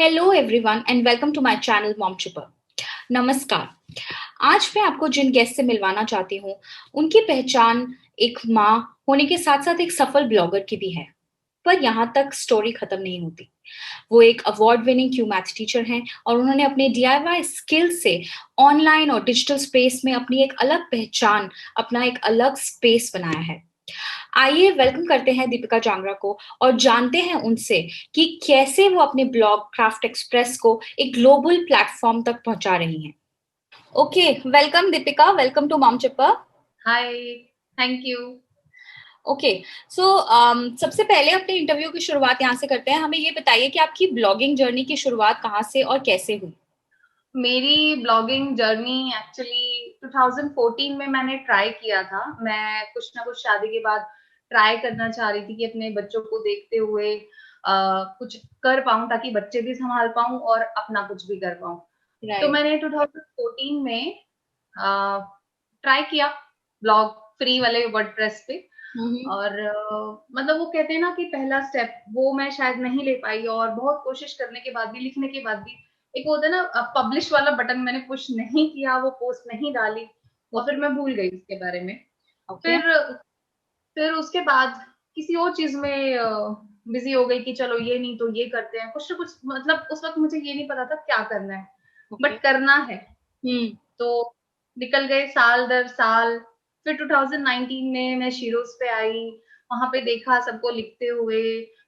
Hello everyone and welcome to my channel mom चुपर। नमस्कार। आज मैं आपको जिन गेस्ट से मिलवाना चाहती हूँ, उनकी पहचान एक माँ होने के साथ-साथ एक सफल ब्लॉगर की भी है। पर यहाँ तक स्टोरी खत्म नहीं होती। वो एक award winning Q math teacher हैं और उन्होंने अपने डीआईवाई स्किल से ऑनलाइन और डिजिटल स्पेस में अपनी एक अलग पहचान, अपना एक अलग स्पेस बनाया है। आइए वेलकम करते हैं दीपिका जांगरा को और जानते हैं उनसे कि कैसे वो अपने ब्लॉग क्राफ्ट एक्सप्रेस को एक ग्लोबल प्लेटफॉर्म तक पहुंचा रही हैं। Okay, welcome Deepika, welcome to mom चिप्पा। Hi. Thank you. Okay, so सबसे पहले अपने इंटरव्यू की शुरुआत यहाँ से करते हैं। हमें ये बताइए कि आपकी ब्लॉगिंग जर्नी की शुरुआत कहाँ से और कैसे हुई? मेरी ब्लॉगिंग जर्नी एक्चुअली 2014 में मैंने ट्राई किया था। मैं कुछ ना कुछ शादी के बाद ट्राई करना चाह रही थी कि अपने बच्चों को देखते हुए कुछ कर पाऊं ताकि बच्चे भी संभाल पाऊं और अपना कुछ भी कर पाऊं। तो राइट। मैंने 2014 में ट्राई किया ब्लॉग फ्री वाले वर्डप्रेस पे। हम्म। और मतलब वो कहते हैं ना कि पहला स्टेप वो मैं शायद नहीं ले पाई, और बहुत कोशिश करने के बाद भी, लिखने के बाद भी, एक वो होता है ना पब्लिश वाला बटन, मैंने पुश नहीं किया, वो पोस्ट नहीं डाली, और फिर ओके। मैं भूल गई उसके बारे में। ओके। फिर फिर उसके बाद किसी और चीज में बिजी हो गई कि चलो ये नहीं तो ये करते हैं, कुछ ना कुछ। मतलब उस वक्त मुझे ये नहीं पता था क्या करना है, ओके। बट करना है। हम्म। तो निकल गए साल दर साल। फिर 2019 में मैं शीरोज पे आई, वहां पे देखा सबको लिखते हुए,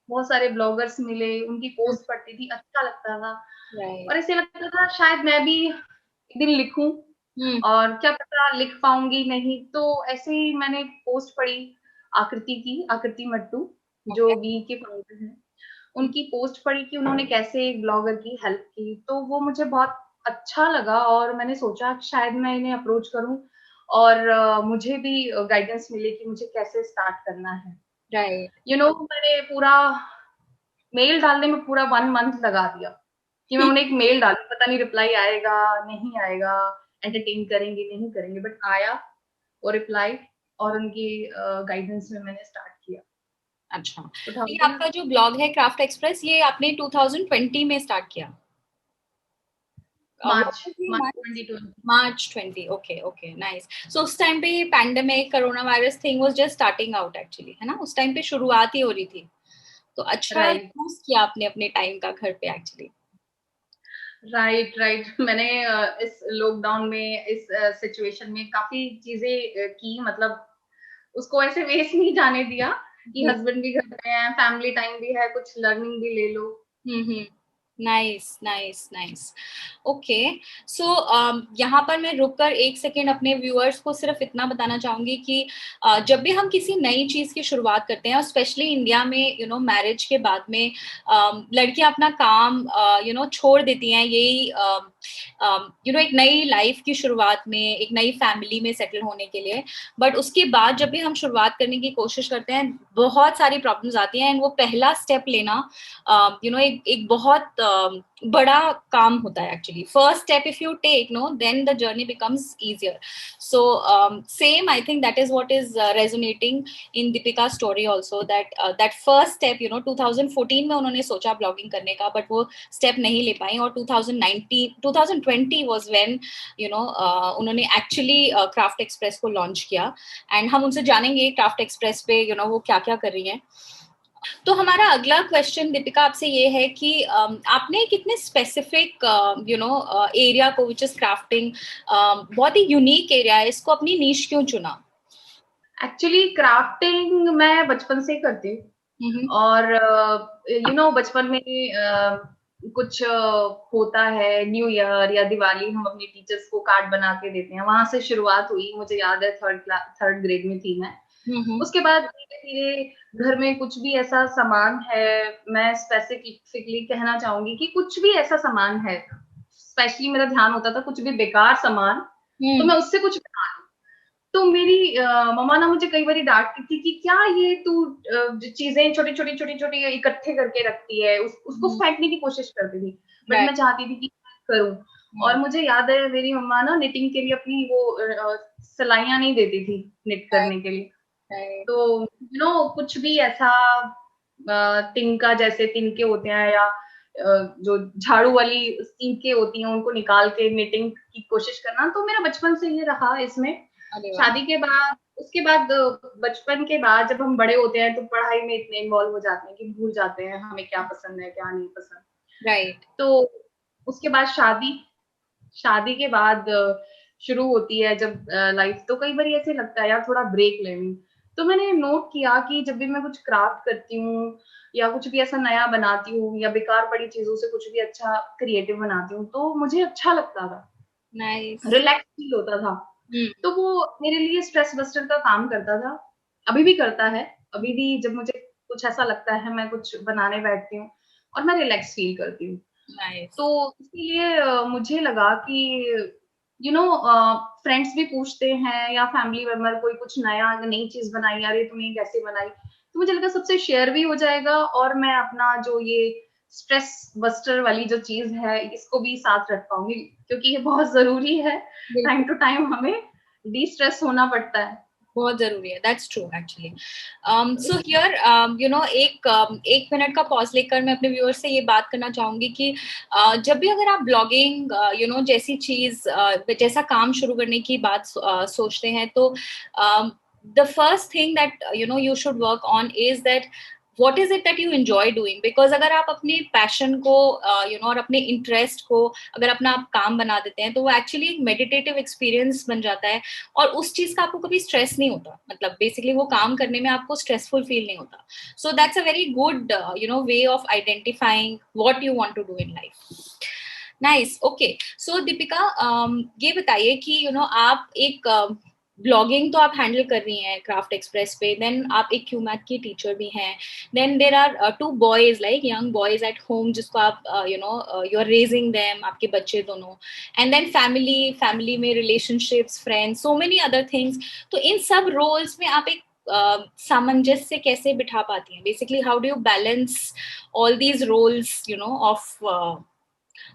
बहुत सारे ब्लॉगर्स मिले, उनकी पोस्ट पढ़ती थी, अच्छा लगता था। राइट। और ऐसे लगता था शायद मैं भी एक दिन लिखूं, हम्म। और क्या पता लिख पाऊंगी नहीं। तो ऐसे ही मैंने पोस्ट पढ़ी आकृति की, आकृति मट्टू, ओके। जो वी के फाउंडर हैं। उनकी पोस्ट पढ़ी कि उन्होंने कैसे एक ब्लॉगर की हेल्प की, तो वो मुझे बहुत अच्छा लगा, और मैंने सोचा कि शायद मैं इन्हें अप्रोच करूं, और मुझे भी गाइडेंस मिले कि मुझे कैसे स्टार्ट करना है। राइट। मैंने पूरा मेल डालने में पूरा 1 मंथ लगा दिया कि मैं उन्हें एक मेल डालूं, पता नहीं रिप्लाई आएगा नहीं आएगा, एंटरटेन करेंगे नहीं करेंगे, बट आया वो रिप्लाई, और उनकी गाइडेंस में मैंने स्टार्ट किया। अच्छा, तो ये 2000 आपका जो ब्लॉग है क्राफ्ट एक्सप्रेस, ये आपने 2020 में स्टार्ट किया? March what was the March month? 2020। March 20। Okay, okay, nice. So उस टाइम पे ये pandemic corona virus thing was just starting out actually, है ना? उस टाइम पे शुरुआत ही हो रही थी। तो अच्छा राइट, यूज किया आपने अपने टाइम का घर पे एक्चुअली। Right, right. मैंने इस लॉकडाउन में, इस सिचुएशन में काफी चीजें की, मतलब उसको ऐसे वेस्ट नहीं जाने दिया कि हम्म। हस्बैंड भी घर पे हैं, फैमिली टाइम भी है, कुछ लर्निंग भी ले लो। Hmm. Nice, nice, nice. Okay, so यहाँ पर मैं रुककर एक सेकेंड अपने व्यूअर्स को सिर्फ इतना बताना चाहूंगी कि जब भी हम किसी नई चीज की शुरुआत करते हैं, और स्पेशली इंडिया में मैरिज के बाद में लड़कियां अपना काम छोड़ देती हैं, यही एक नई लाइफ की शुरुआत में, एक नई फैमिली में सेटल होने के लिए। बट उसके बाद जब भी हम शुरुआत करने की कोशिश करते हैं, बहुत सारी प्रॉब्लम्स आती हैं, एंड वो पहला स्टेप लेना एक बहुत बड़ा काम होता है actually. First step if you take no, then the journey becomes easier. So same I think that is what is resonating in Deepika story also, that first step 2014 में उन्होंने सोचा ब्लॉगिंग करने का, बट वो स्टेप नहीं ले पाई, और 2019 2020 वाज व्हेन उन्होंने एक्चुअली क्राफ्ट एक्सप्रेस को लॉन्च किया। एंड हम उनसे जानेंगे क्राफ्ट एक्सप्रेस पे वो क्या क्या कर रही हैं। तो हमारा अगला क्वेश्चन दीपिका आपसे ये है कि आपने कितने स्पेसिफिक एरिया को, विच इज क्राफ्टिंग, बहुत ही यूनिक एरिया है, इसको अपनी नीश क्यों चुना? एक्चुअली क्राफ्टिंग मैं बचपन से ही करती हूँ, हम्म। और बचपन में कुछ होता है, न्यू ईयर या दिवाली, हम अपने टीचर्स को कार्ड बना के देते हैं, वहां से शुरुआत हुई। मुझे याद है थर्ड ग्रेड में थी मैं। हम्म। उसके बाद धीरे धीरे घर में कुछ भी ऐसा सामान है, मैं स्पेसिफिकली कहना चाहूंगी कि कुछ भी ऐसा सामान है, स्पेशली मेरा ध्यान होता था कुछ भी बेकार सामान, तो हम्म। मैं उससे कुछ बना लूं। तो मेरी मम्मा ना मुझे कई बार डांटती थी कि क्या ये तू चीजें छोटी छोटी छोटी छोटी इकट्ठे करके रखती है, उसको हम्म। फेंकने की कोशिश करती थी, बट राइट। मैं चाहती थी कि करूं। और मुझे याद है मेरी मम्मा ना निटिंग के लिए अपनी वो सिलाइयां नहीं देती थी निट राइट। करने के लिए। राइट। तो कुछ भी ऐसा तिनका, जैसे तिनके होते हैं, या जो झाड़ू वाली सींकें होती हैं उनको निकाल के निटिंग की कोशिश करना, तो मेरा बचपन से ये रहा इसमें। शादी के बाद, उसके बाद बचपन के बाद जब हम बड़े होते हैं तो पढ़ाई में इतने इन्वॉल्व हो जाते हैं कि भूल जाते हैं हमें क्या पसंद है क्या नहीं पसंद। राइट। तो उसके बाद शादी, शादी के बाद शुरू होती है जब लाइफ, तो कई बार ऐसे लगता है यार थोड़ा ब्रेक ले लूं। तो मैंने नोट किया कि जब भी मैं कुछ क्राफ्ट करती हूँ या कुछ भी ऐसा नया बनाती हूँ या बेकार पड़ी चीजों से कुछ भी अच्छा क्रिएटिव बनाती हूँ तो मुझे अच्छा लगता था, नाइस। रिलैक्स फील होता था। तो वो मेरे लिए स्ट्रेस बस्टर का काम करता था, अभी भी करता है। अभी भी जब मुझे कुछ ऐसा लगता है मैं कुछ बनाने बैठती हूँ और मैं रिलैक्स फील करती हूँ। नाइस। तो इसीलिए मुझे लगा कि फ्रेंड्स भी पूछते हैं या फैमिली मेंबर कोई कुछ नया नई चीज बनाई, अरे तुमने ये कैसे बनाई, तो मुझे लगा सबसे शेयर भी हो जाएगा और मैं अपना जो ये स्ट्रेस बस्टर वाली जो चीज है इसको भी साथ रख पाऊंगी, क्योंकि ये बहुत जरूरी है। टाइम बिल्कुल, टू टाइम हमें डी स्ट्रेस होना पड़ता है। बहुत जरूरी है, that's true actually. So here एक मिनट का पॉज लेकर मैं अपने व्यूअर्स से ये बात करना चाहूंगी कि जब भी अगर आप ब्लॉगिंग जैसी चीज जैसा काम शुरू करने की बात सोचते हैं तो the first thing that you should work on is that what is it that you enjoy doing, because अगर आप अपने पैशन को और अपने इंटरेस्ट को अगर अपना आप काम बना देते हैं तो वो एक्चुअली एक मेडिटेटिव एक्सपीरियंस बन जाता है और उस चीज का आपको कभी स्ट्रेस नहीं होता, मतलब बेसिकली वो काम करने में आपको स्ट्रेसफुल फील नहीं होता। So that's a very good way of identifying what you want to do in life. Nice. Okay, so Deepika, ये बताइए कि आप एक ब्लॉगिंग तो आप हैंडल कर रही हैं क्राफ्ट एक्सप्रेस पे, देन आप एक क्यूमैथ की टीचर भी हैं, then there are two boys like young boys at home जिसको आप यू आर रेजिंग देम, आपके बच्चे दोनों, एंड देन फैमिली, फैमिली में relationships, friends, so many other things. तो इन सब रोल्स में आप एक सामंजस्य कैसे बिठा पाती हैं, basically how do you balance all these roles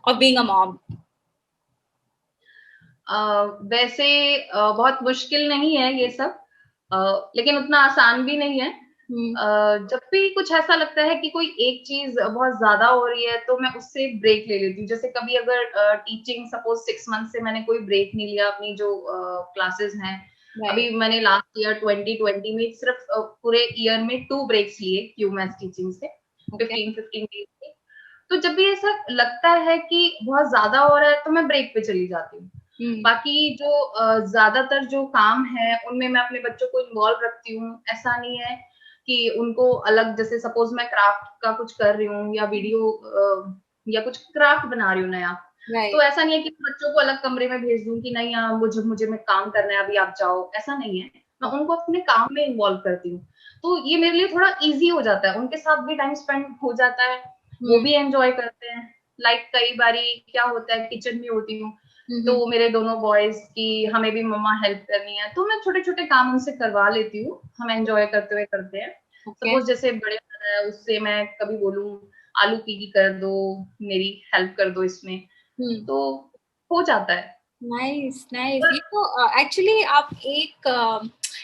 of being a mom? वैसे बहुत मुश्किल नहीं है ये सब, लेकिन उतना आसान भी नहीं है। जब भी कुछ ऐसा लगता है कि कोई एक चीज बहुत ज्यादा हो रही है तो मैं उससे ब्रेक ले लेती हूँ। जैसे कभी अगर टीचिंग सपोज 6 मंथ से मैंने कोई ब्रेक नहीं लिया अपनी जो क्लासेस हैं, Right. अभी मैंने लास्ट ईयर 2020 में सिर्फ पूरे ईयर में 2 ब्रेक्स लिए क्यू मैथ्स टीचिंग से, Okay. 15-15 डेज के। तो जब भी ऐसा लगता है कि बहुत ज्यादा हो रहा है तो मैं ब्रेक पे चली जाती हूँ। बाकी जो ज्यादातर जो काम है उनमें मैं अपने बच्चों को इन्वॉल्व रखती हूँ। ऐसा नहीं है कि उनको अलग, जैसे सपोज मैं क्राफ्ट का कुछ कर रही हूँ या वीडियो या कुछ क्राफ्ट बना रही हूँ नया, तो Right. ऐसा नहीं है कि बच्चों को अलग कमरे में भेज दूं कि नहीं यहाँ मुझे मुझे में काम करना है अभी आप जाओ, ऐसा नहीं है। मैं उनको अपने काम में इन्वॉल्व करती हूँ, तो ये मेरे लिए थोड़ा इजी हो जाता है, उनके साथ भी टाइम स्पेंड हो जाता है, वो भी एंजॉय करते हैं। लाइक कई बारी क्या होता है, किचन में होती हूँ तो मेरे दोनों बॉयज की हमें भी मम्मा हेल्प करनी है तो मैं छोटे छोटे काम उनसे करवा लेती हूँ, हम एंजॉय करते हुए करते हैं। Okay. सपोज जैसे बड़े वाला है उससे मैं कभी बोलूँ आलू की कर दो, मेरी हेल्प कर दो इसमें, तो हो जाता है। Nice, nice. और ये तो एक्चुअली आप एक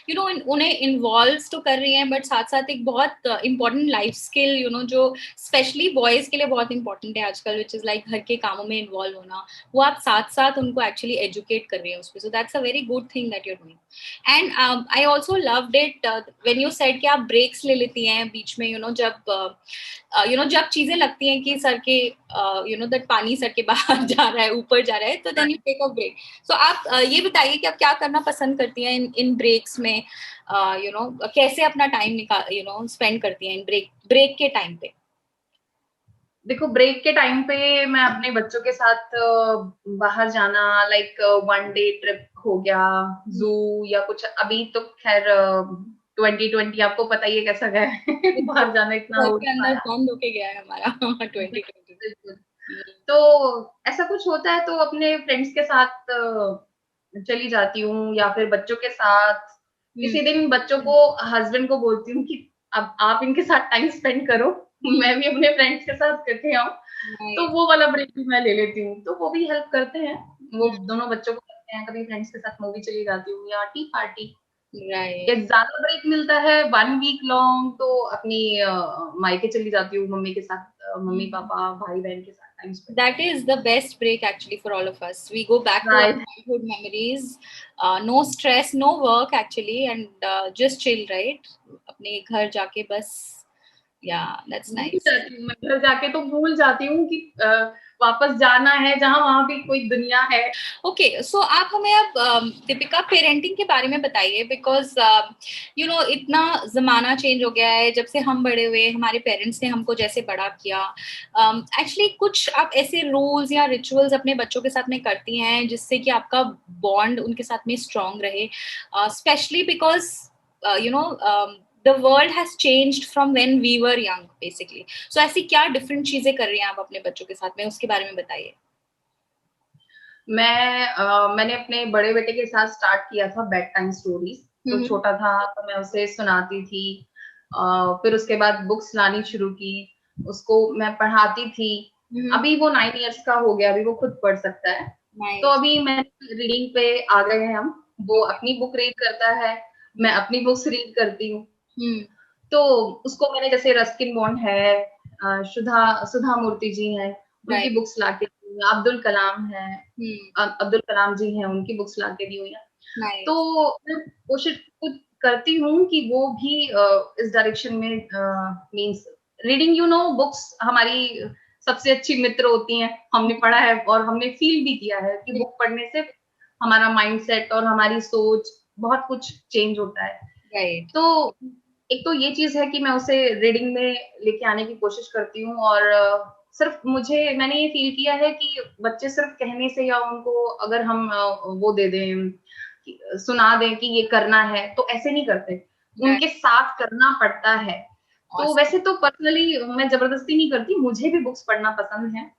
उन्हें इन्वॉल्व तो कर रही हैं, बट साथ साथ एक बहुत इंपॉर्टेंट लाइफ स्किल जो स्पेशली बॉयज के लिए बहुत इंपॉर्टेंट है आजकल, विच इज लाइक घर के कामों में इन्वॉल्व होना, वो आप साथ साथ उनको एक्चुअली एजुकेट कर रही हैं उसपे। सो that's a very good thing that you're doing. And I also loved it when you said कि आप ब्रेक्स ले लेती हैं बीच में, जब चीजें लगती हैं कि सर के दैट पानी सर के बाहर जा रहा है, ऊपर जा रहा है, तो then you take a break. So आप ये बताइए कि आप क्या करना पसंद करती हैं इन ब्रेक्स में, कैसे अपना टाइम निकाल स्पेंड करती हैं इन ब्रेक ब्रेक के टाइम पे? देखो ब्रेक के टाइम पे मैं अपने बच्चों के साथ बाहर जाना, लाइक 1 डे ट्रिप हो गया, जू या कुछ। अभी तो खैर 2020 आपको पता ही है कैसा गया है बाहर जाना इतना घर हो के नहीं अंदर पाया। बंद होके गया है हमारा 2020। बिल्कुल। तो ऐसा कुछ होता है तो अपने फ्रेंड्स के साथ चली जाती हूँ या फिर बच्चों के साथ। किसी दिन बच्चों को, हस्बैंड को बोलती हूँ कि अब आप इनके साथ टाइम स्पेंड करो, मैं भी अपने फ्रेंड्स के साथ करके आऊँ। तो वो वाला ब्रेक भी मैं ले लेती हूँ, तो वो भी हेल्प करते हैं। वो दोनों बच्चों को करते हैं, कभी फ्रेंड्स के साथ मूवी चली जाती हूँ या टी पार्टी। या राइट। ज्यादा ब्रेक मिलता है 1 वीक लॉन्ग तो अपनी मायके चली जाती हूँ मम्मी के साथ मम्मी पापा भाई बहन के साथ time spend That is the best break actually for all of us. We go back to our करना। childhood memories. No stress, no work actually, and just chill, right? अपने घर जाके बस. Yeah, that's भूल nice. जाती हूँ मैं, घर जाके तो भूल जाती हूँ कि वापस जाना है जहाँ वहां भी कोई दुनिया है। ओके, सो आप हमें अब दीपिका पेरेंटिंग के बारे में बताइए, बिकॉज इतना जमाना चेंज हो गया है जब से हम बड़े हुए, हमारे पेरेंट्स ने हमको जैसे बड़ा किया। एक्चुअली कुछ आप ऐसे रूल्स या रिचुअल्स अपने बच्चों के साथ में करती हैं जिससे कि आपका बॉन्ड उनके साथ में स्ट्रांग रहे, specially because you know the world has changed from when we were young basically. So ऐसी क्या डिफरेंट चीजें कर रही हैं आप अपने बच्चों के साथ में, उसके बारे में बताइए। मैंने अपने बड़े बेटे के साथ स्टार्ट किया था बेड टाइम स्टोरीज। तो छोटा था तो मैं उसे सुनाती थी, फिर उसके बाद बुक्स लानी शुरू की, उसको मैं पढ़ाती थी। अभी वो 9 इयर्स का हो गया, अभी वो खुद पढ़ सकता है। तो अभी मैं रीडिंग पे आ गए हैं हम। वो अपनी बुक रीड करता है, मैं अपनी बुक्स रीड करती हूँ। तो उसको मैंने जैसे रस्किन बॉन्ड है, सुधा मूर्ति जी हैं, उनकी बुक्स लाके दी हुई, अब्दुल कलाम है, अब्दुल कलाम जी हैं, उनकी बुक्स लाके दी हुई हैं। तो मैं कोशिश करती हूँ कि वो भी इस डायरेक्शन में मीन्स रीडिंग, बुक्स हमारी सबसे अच्छी मित्र होती हैं। हमने पढ़ा है और हमने फील भी किया है कि बुक पढ़ने से हमारा माइंडसेट और हमारी सोच बहुत कुछ चेंज होता है। तो एक तो ये चीज है कि मैं उसे रीडिंग में लेके आने की कोशिश करती हूँ। और सिर्फ मैंने ये फील किया है कि बच्चे सिर्फ कहने से या उनको अगर हम वो दे दें, सुना दें कि ये करना है, तो ऐसे नहीं करते, उनके साथ करना पड़ता है। तो वैसे तो पर्सनली मैं जबरदस्ती नहीं करती, मुझे भी बुक्स पढ़ना पसंद है।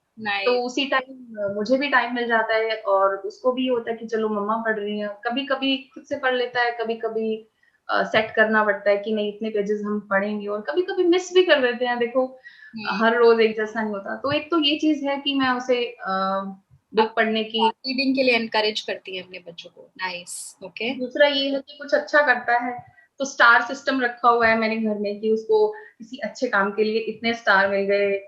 तो उसी टाइम मुझे भी टाइम मिल जाता है और उसको भी होता है कि चलो मम्मा पढ़ रही है। कभी कभी खुद से पढ़ लेता है, कभी कभी सेट करना पड़ता है कि नहीं इतने पेजेस हम पढ़ेंगे, और कभी कभी मिस भी कर देते हैं। देखो हर रोज एक जैसा नहीं होता। तो एक तो ये चीज है कि मैं उसे बुक पढ़ने की, रीडिंग के लिए एनकरेज करती है अपने बच्चों को। Nice, okay. दूसरा ये है कि कुछ अच्छा करता है तो स्टार सिस्टम रखा हुआ है मैंने घर में कि उसको किसी अच्छे काम के लिए इतने स्टार मिल गए।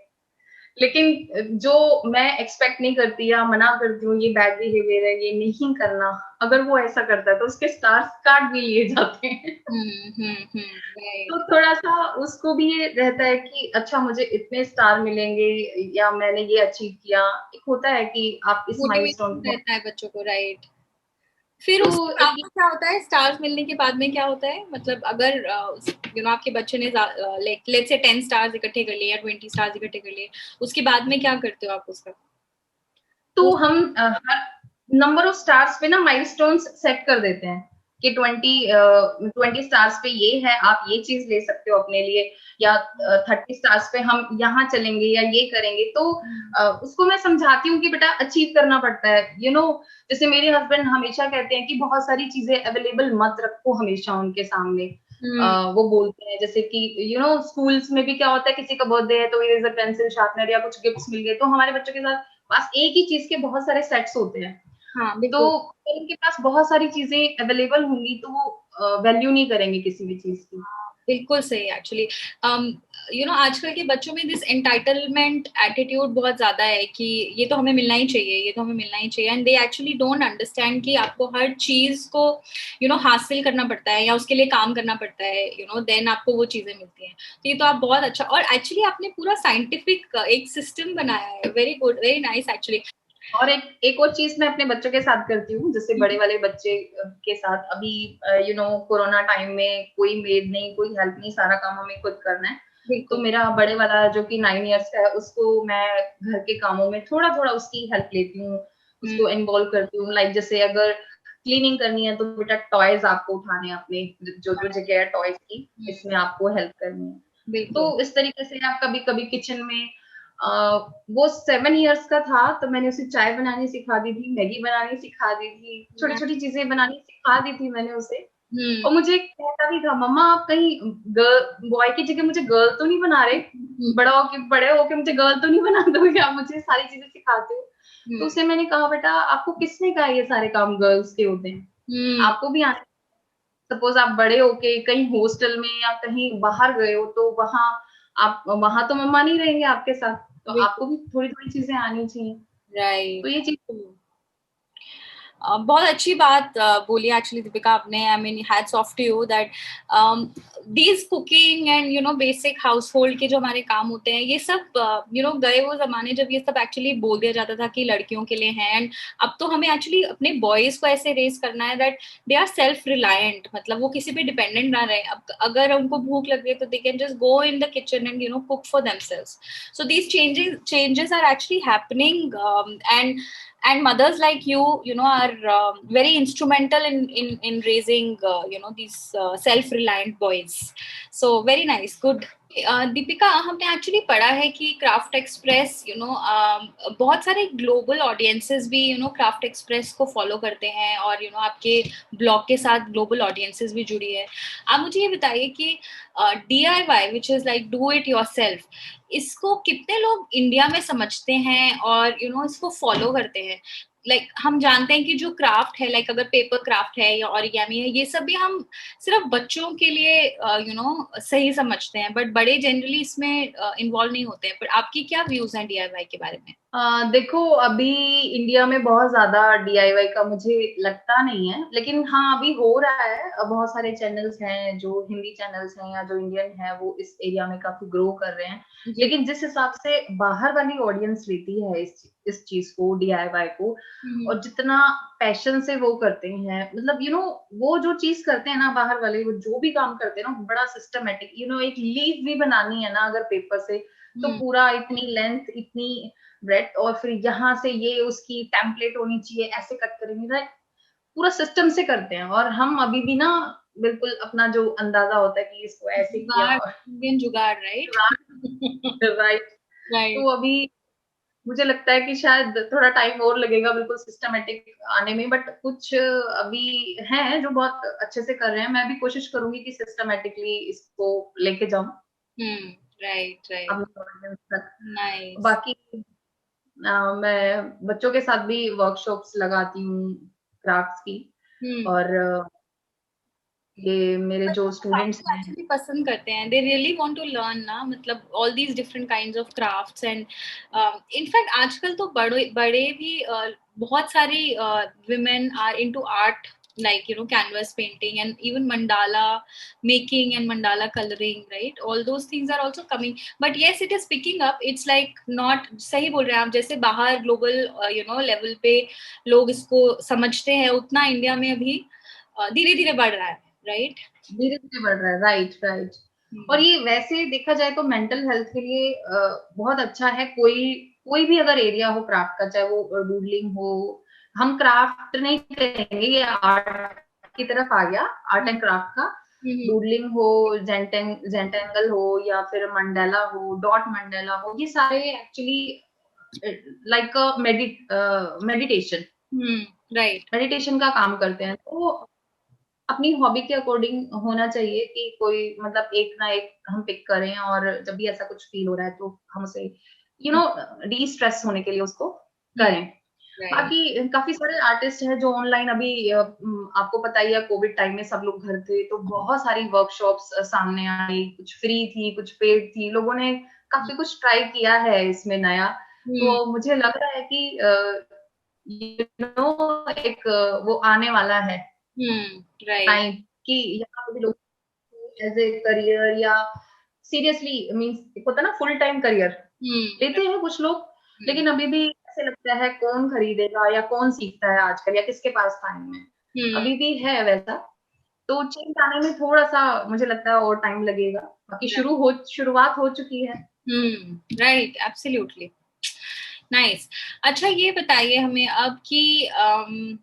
लेकिन जो मैं एक्सपेक्ट नहीं करती या मना करती हूँ ये बैड बिहेवियर है, ये नहीं करना, अगर वो ऐसा करता है तो उसके स्टार्स काट भी लिए जाते हैं। तो थोड़ा सा उसको भी ये रहता है कि अच्छा मुझे इतने स्टार मिलेंगे या मैंने ये अचीव किया। एक होता है कि आप इस माइलस्टोन रहता है बच्चों को, राइट। फिर तो उसके बाद क्या होता है, स्टार्स मिलने के बाद में क्या होता है, मतलब अगर आपके बच्चे ने लेट्स से 10 स्टार्स इकट्ठे कर लिए या 20 स्टार्स इकट्ठे कर लिए, उसके बाद में क्या करते हो आप उसका? तो हम हर नंबर ऑफ स्टार्स पे ना माइलस्टोन्स सेट कर देते हैं कि 20 स्टार्स पे ये है, आप ये चीज ले सकते हो अपने लिए, या 30 स्टार्स पे हम यहाँ चलेंगे या ये करेंगे। तो उसको मैं समझाती हूँ कि बेटा अचीव करना पड़ता है। जैसे मेरे हस्बैंड हमेशा कहते हैं कि बहुत सारी चीजें अवेलेबल मत रखो हमेशा उनके सामने। वो बोलते हैं जैसे कि स्कूल्स में भी क्या होता है, किसी का बर्थडे है तो इरेजर पेंसिल शार्पनर या कुछ गिफ्ट्स मिल गए, तो हमारे बच्चों के साथ बस एक ही चीज के बहुत सारे सेट्स होते हैं। तो उनके पास बहुत सारी चीजें अवेलेबल होंगी तो वो वैल्यू नहीं करेंगे किसी भी चीज की। बिल्कुल सही एक्चुअली। आजकल के बच्चों में दिस एंटाइटलमेंट एटीट्यूड बहुत ज्यादा है कि ये तो हमें मिलना ही चाहिए, ये तो हमें मिलना ही चाहिए, and they actually don't understand कि आपको हर चीज को हासिल करना पड़ता है या उसके लिए काम करना पड़ता है, देन आपको वो चीजें मिलती हैं। तो ये तो आप बहुत अच्छा, और एक्चुअली आपने पूरा साइंटिफिक एक सिस्टम बनाया है। Very good, very nice actually. और एक और चीज मैं अपने बच्चों के साथ करती हूँ, जैसे बड़े वाले बच्चे के साथ अभी कोरोना टाइम में कोई मेड नहीं, कोई हेल्प नहीं, सारा काम हमें खुद करना है। तो मेरा बड़े वाला जो कि 9 इयर्स का है, उसको मैं घर के कामों में थोड़ा थोड़ा उसकी हेल्प लेती हूँ, उसको इन्वॉल्व करती हूँ। लाइक जैसे अगर क्लीनिंग करनी है तो बेटा टॉयज आपको उठाने, अपने जो जो जगह है टॉयज की, इसमें आपको हेल्प करनी है। तो इस तरीके से आप कभी कभी किचन में वो 7 इयर्स का था तो मैंने उसे चाय बनानी सिखा दी थी, मैगी बनानी सिखा दी थी, छोटी छोटी चीजें बनानी सिखा दी थी मैंने उसे। और मुझे कहता भी था मम्मा आप कहीं गर्ल बॉय की जगह मुझे गर्ल तो नहीं बना रहे, बड़े होके मुझे गर्ल तो नहीं बना दोगे, आप मुझे सारी चीजें सिखाते हो। तो उसे मैंने कहा बेटा आपको किसने कहा ये सारे काम गर्ल्स के होते हैं, आपको भी आना। सपोज आप बड़े होके कहीं हॉस्टल में या कहीं बाहर गए हो तो वहां आप वहां तो मम्मा नहीं रहेंगे आपके साथ, तो आपको भी थोड़ी थोड़ी चीजें आनी चाहिए। तो राइट। ये चीज बहुत अच्छी बात बोली एक्चुअली दीपिका आपने। I mean hats off to you that these cooking and you know basic household के जो हमारे काम होते हैं, ये सब यू नो गए वो जमाने जब ये सब एक्चुअली बोल दिया जाता था कि लड़कियों के लिए है। एंड अब तो हमें एक्चुअली अपने बॉयज को ऐसे रेस करना है that they are self reliant, मतलब वो किसी पे डिपेंडेंट ना रहे। अब अगर उनको भूख लग रही है तो they can just go in the kitchen and you no cook for themselves. So these changes are actually happening, and mothers like you know are very instrumental in raising you know these self reliant boys. So very nice, good. Deepika, हमने actually पढ़ा है कि craft express you know बहुत सारे global audiences भी you know craft express को follow करते हैं, और यू नो आपके ब्लॉग के साथ ग्लोबल ऑडियंसेस भी जुड़ी है। आप मुझे ये बताइए कि DIY which is like do it yourself, इसको कितने लोग इंडिया में समझते हैं और यू नो इसको फॉलो करते हैं? लाइक हम जानते हैं कि जो क्राफ्ट है, लाइक अगर पेपर क्राफ्ट है या ओरिगेमी है, ये सब भी हम सिर्फ बच्चों के लिए यू नो सही समझते हैं, बट बड़े जनरली इसमें इन्वॉल्व नहीं होते हैं। पर आपकी क्या व्यूज हैं DIY के बारे में? देखो, अभी इंडिया में बहुत ज्यादा डीआईवाई का मुझे लगता नहीं है, लेकिन हाँ अभी हो रहा है। बहुत सारे चैनल्स हैं, जो हिंदी चैनल्स हैं या जो इंडियन है, वो इस एरिया में काफी ग्रो कर रहे हैं। जी। लेकिन जिस हिसाब से बाहर वाली ऑडियंस लेती है इस चीज को, डीआईवाई को, और जितना पैशन से वो करते हैं, मतलब यू नो वो जो चीज करते हैं ना बाहर वाले, वो जो भी काम करते हैं ना, बड़ा सिस्टमेटिक, यू नो एक लीफ भी बनानी है ना अगर पेपर से, तो पूरा इतनी लेंथ, इतनी ब्रेड, और फिर यहाँ से ये उसकी टेम्पलेट होनी चाहिए, ऐसे कट करेंगे ना, पूरा सिस्टम से करते हैं। और हम अभी भी ना बिल्कुल अपना जो अंदाजा होता है कि इसको ऐसे किया, जुगाड़, और इंडियन जुगाड़, राइट। राइट। तो राइट। अभी मुझे लगता है कि शायद थोड़ा टाइम और लगेगा बिल्कुल सिस्टमेटिक आने में, बट कुछ अभी हैं जो बहुत अच्छे से कर रहे हैं। मैं भी कोशिश करूंगी कि सिस्टमेटिकली इसको लेके जाऊं हम्म। Right right. अपनी ऑडियंस तक। नाइस। बाकी मैं बच्चों के साथ भी वर्कशॉप्स लगाती हूँ क्राफ्ट्स की, हम्म। और ये मेरे जो स्टूडेंट्स हैं। एक्चुअली पसंद करते हैं, they really want to learn ना, मतलब all these different kinds of crafts. And in fact आजकल तो बड़े बड़े भी बहुत सारी women are into art, like you know canvas painting and even mandala making and mandala coloring, right? All those things are also coming, but yes, it is picking up. It's like not, सही बोल रहे हैं आप, जैसे बाहर global you know level पे लोग इसको समझते हैं, उतना इंडिया में अभी धीरे धीरे बढ़ रहा है, राइट? धीरे धीरे बढ़ रहा है, राइट राइट। और ये वैसे देखा जाए तो मेंटल हेल्थ के लिए बहुत अच्छा है। कोई कोई भी अगर एरिया हो क्राफ्ट का, चाहे वो डूडलिंग हो, हम क्राफ्ट नहीं कहेंगे, ये आर्ट की तरफ आ गया, आर्ट एंड क्राफ्ट का। डूडलिंग हो, जेंटेंगल हो, या फिर मंडाला हो, डॉट मंडाला हो, ये सारे actually like meditation, right. Meditation का काम करते हैं। तो अपनी हॉबी के अकॉर्डिंग होना चाहिए कि कोई मतलब एक ना एक हम पिक करें, और जब भी ऐसा कुछ फील हो रहा है तो हम उसे यू नो डी स्ट्रेस होने के लिए उसको करें। राइट। बाकी काफी सारे आर्टिस्ट हैं जो ऑनलाइन अभी आपको पता ही है, कोविड टाइम में सब लोग घर थे, तो बहुत सारी वर्कशॉप्स सामने आई, कुछ फ्री थी, कुछ पेड थी। लोगों ने काफी कुछ ट्राई किया है इसमें नया। तो मुझे लग रहा है कि यू नो एक वो आने वाला है राइट। टाइम, कि यहाँ पे भी लोग एज ए करियर, या सीरियसली मीन्स होता है ना फुल टाइम करियर लेते हैं कुछ लोग। लेकिन अभी भी ऐसे लगता है कौन खरीदेगा या कौन सीखता है आजकल, या किसके पास टाइम है, अभी भी है वैसा। तो चेंज आने में थोड़ा सा मुझे लगता है और टाइम लगेगा। बाकी शुरुआत हो चुकी है। Right, absolutely nice. अच्छा ये बताइए हमें अब कि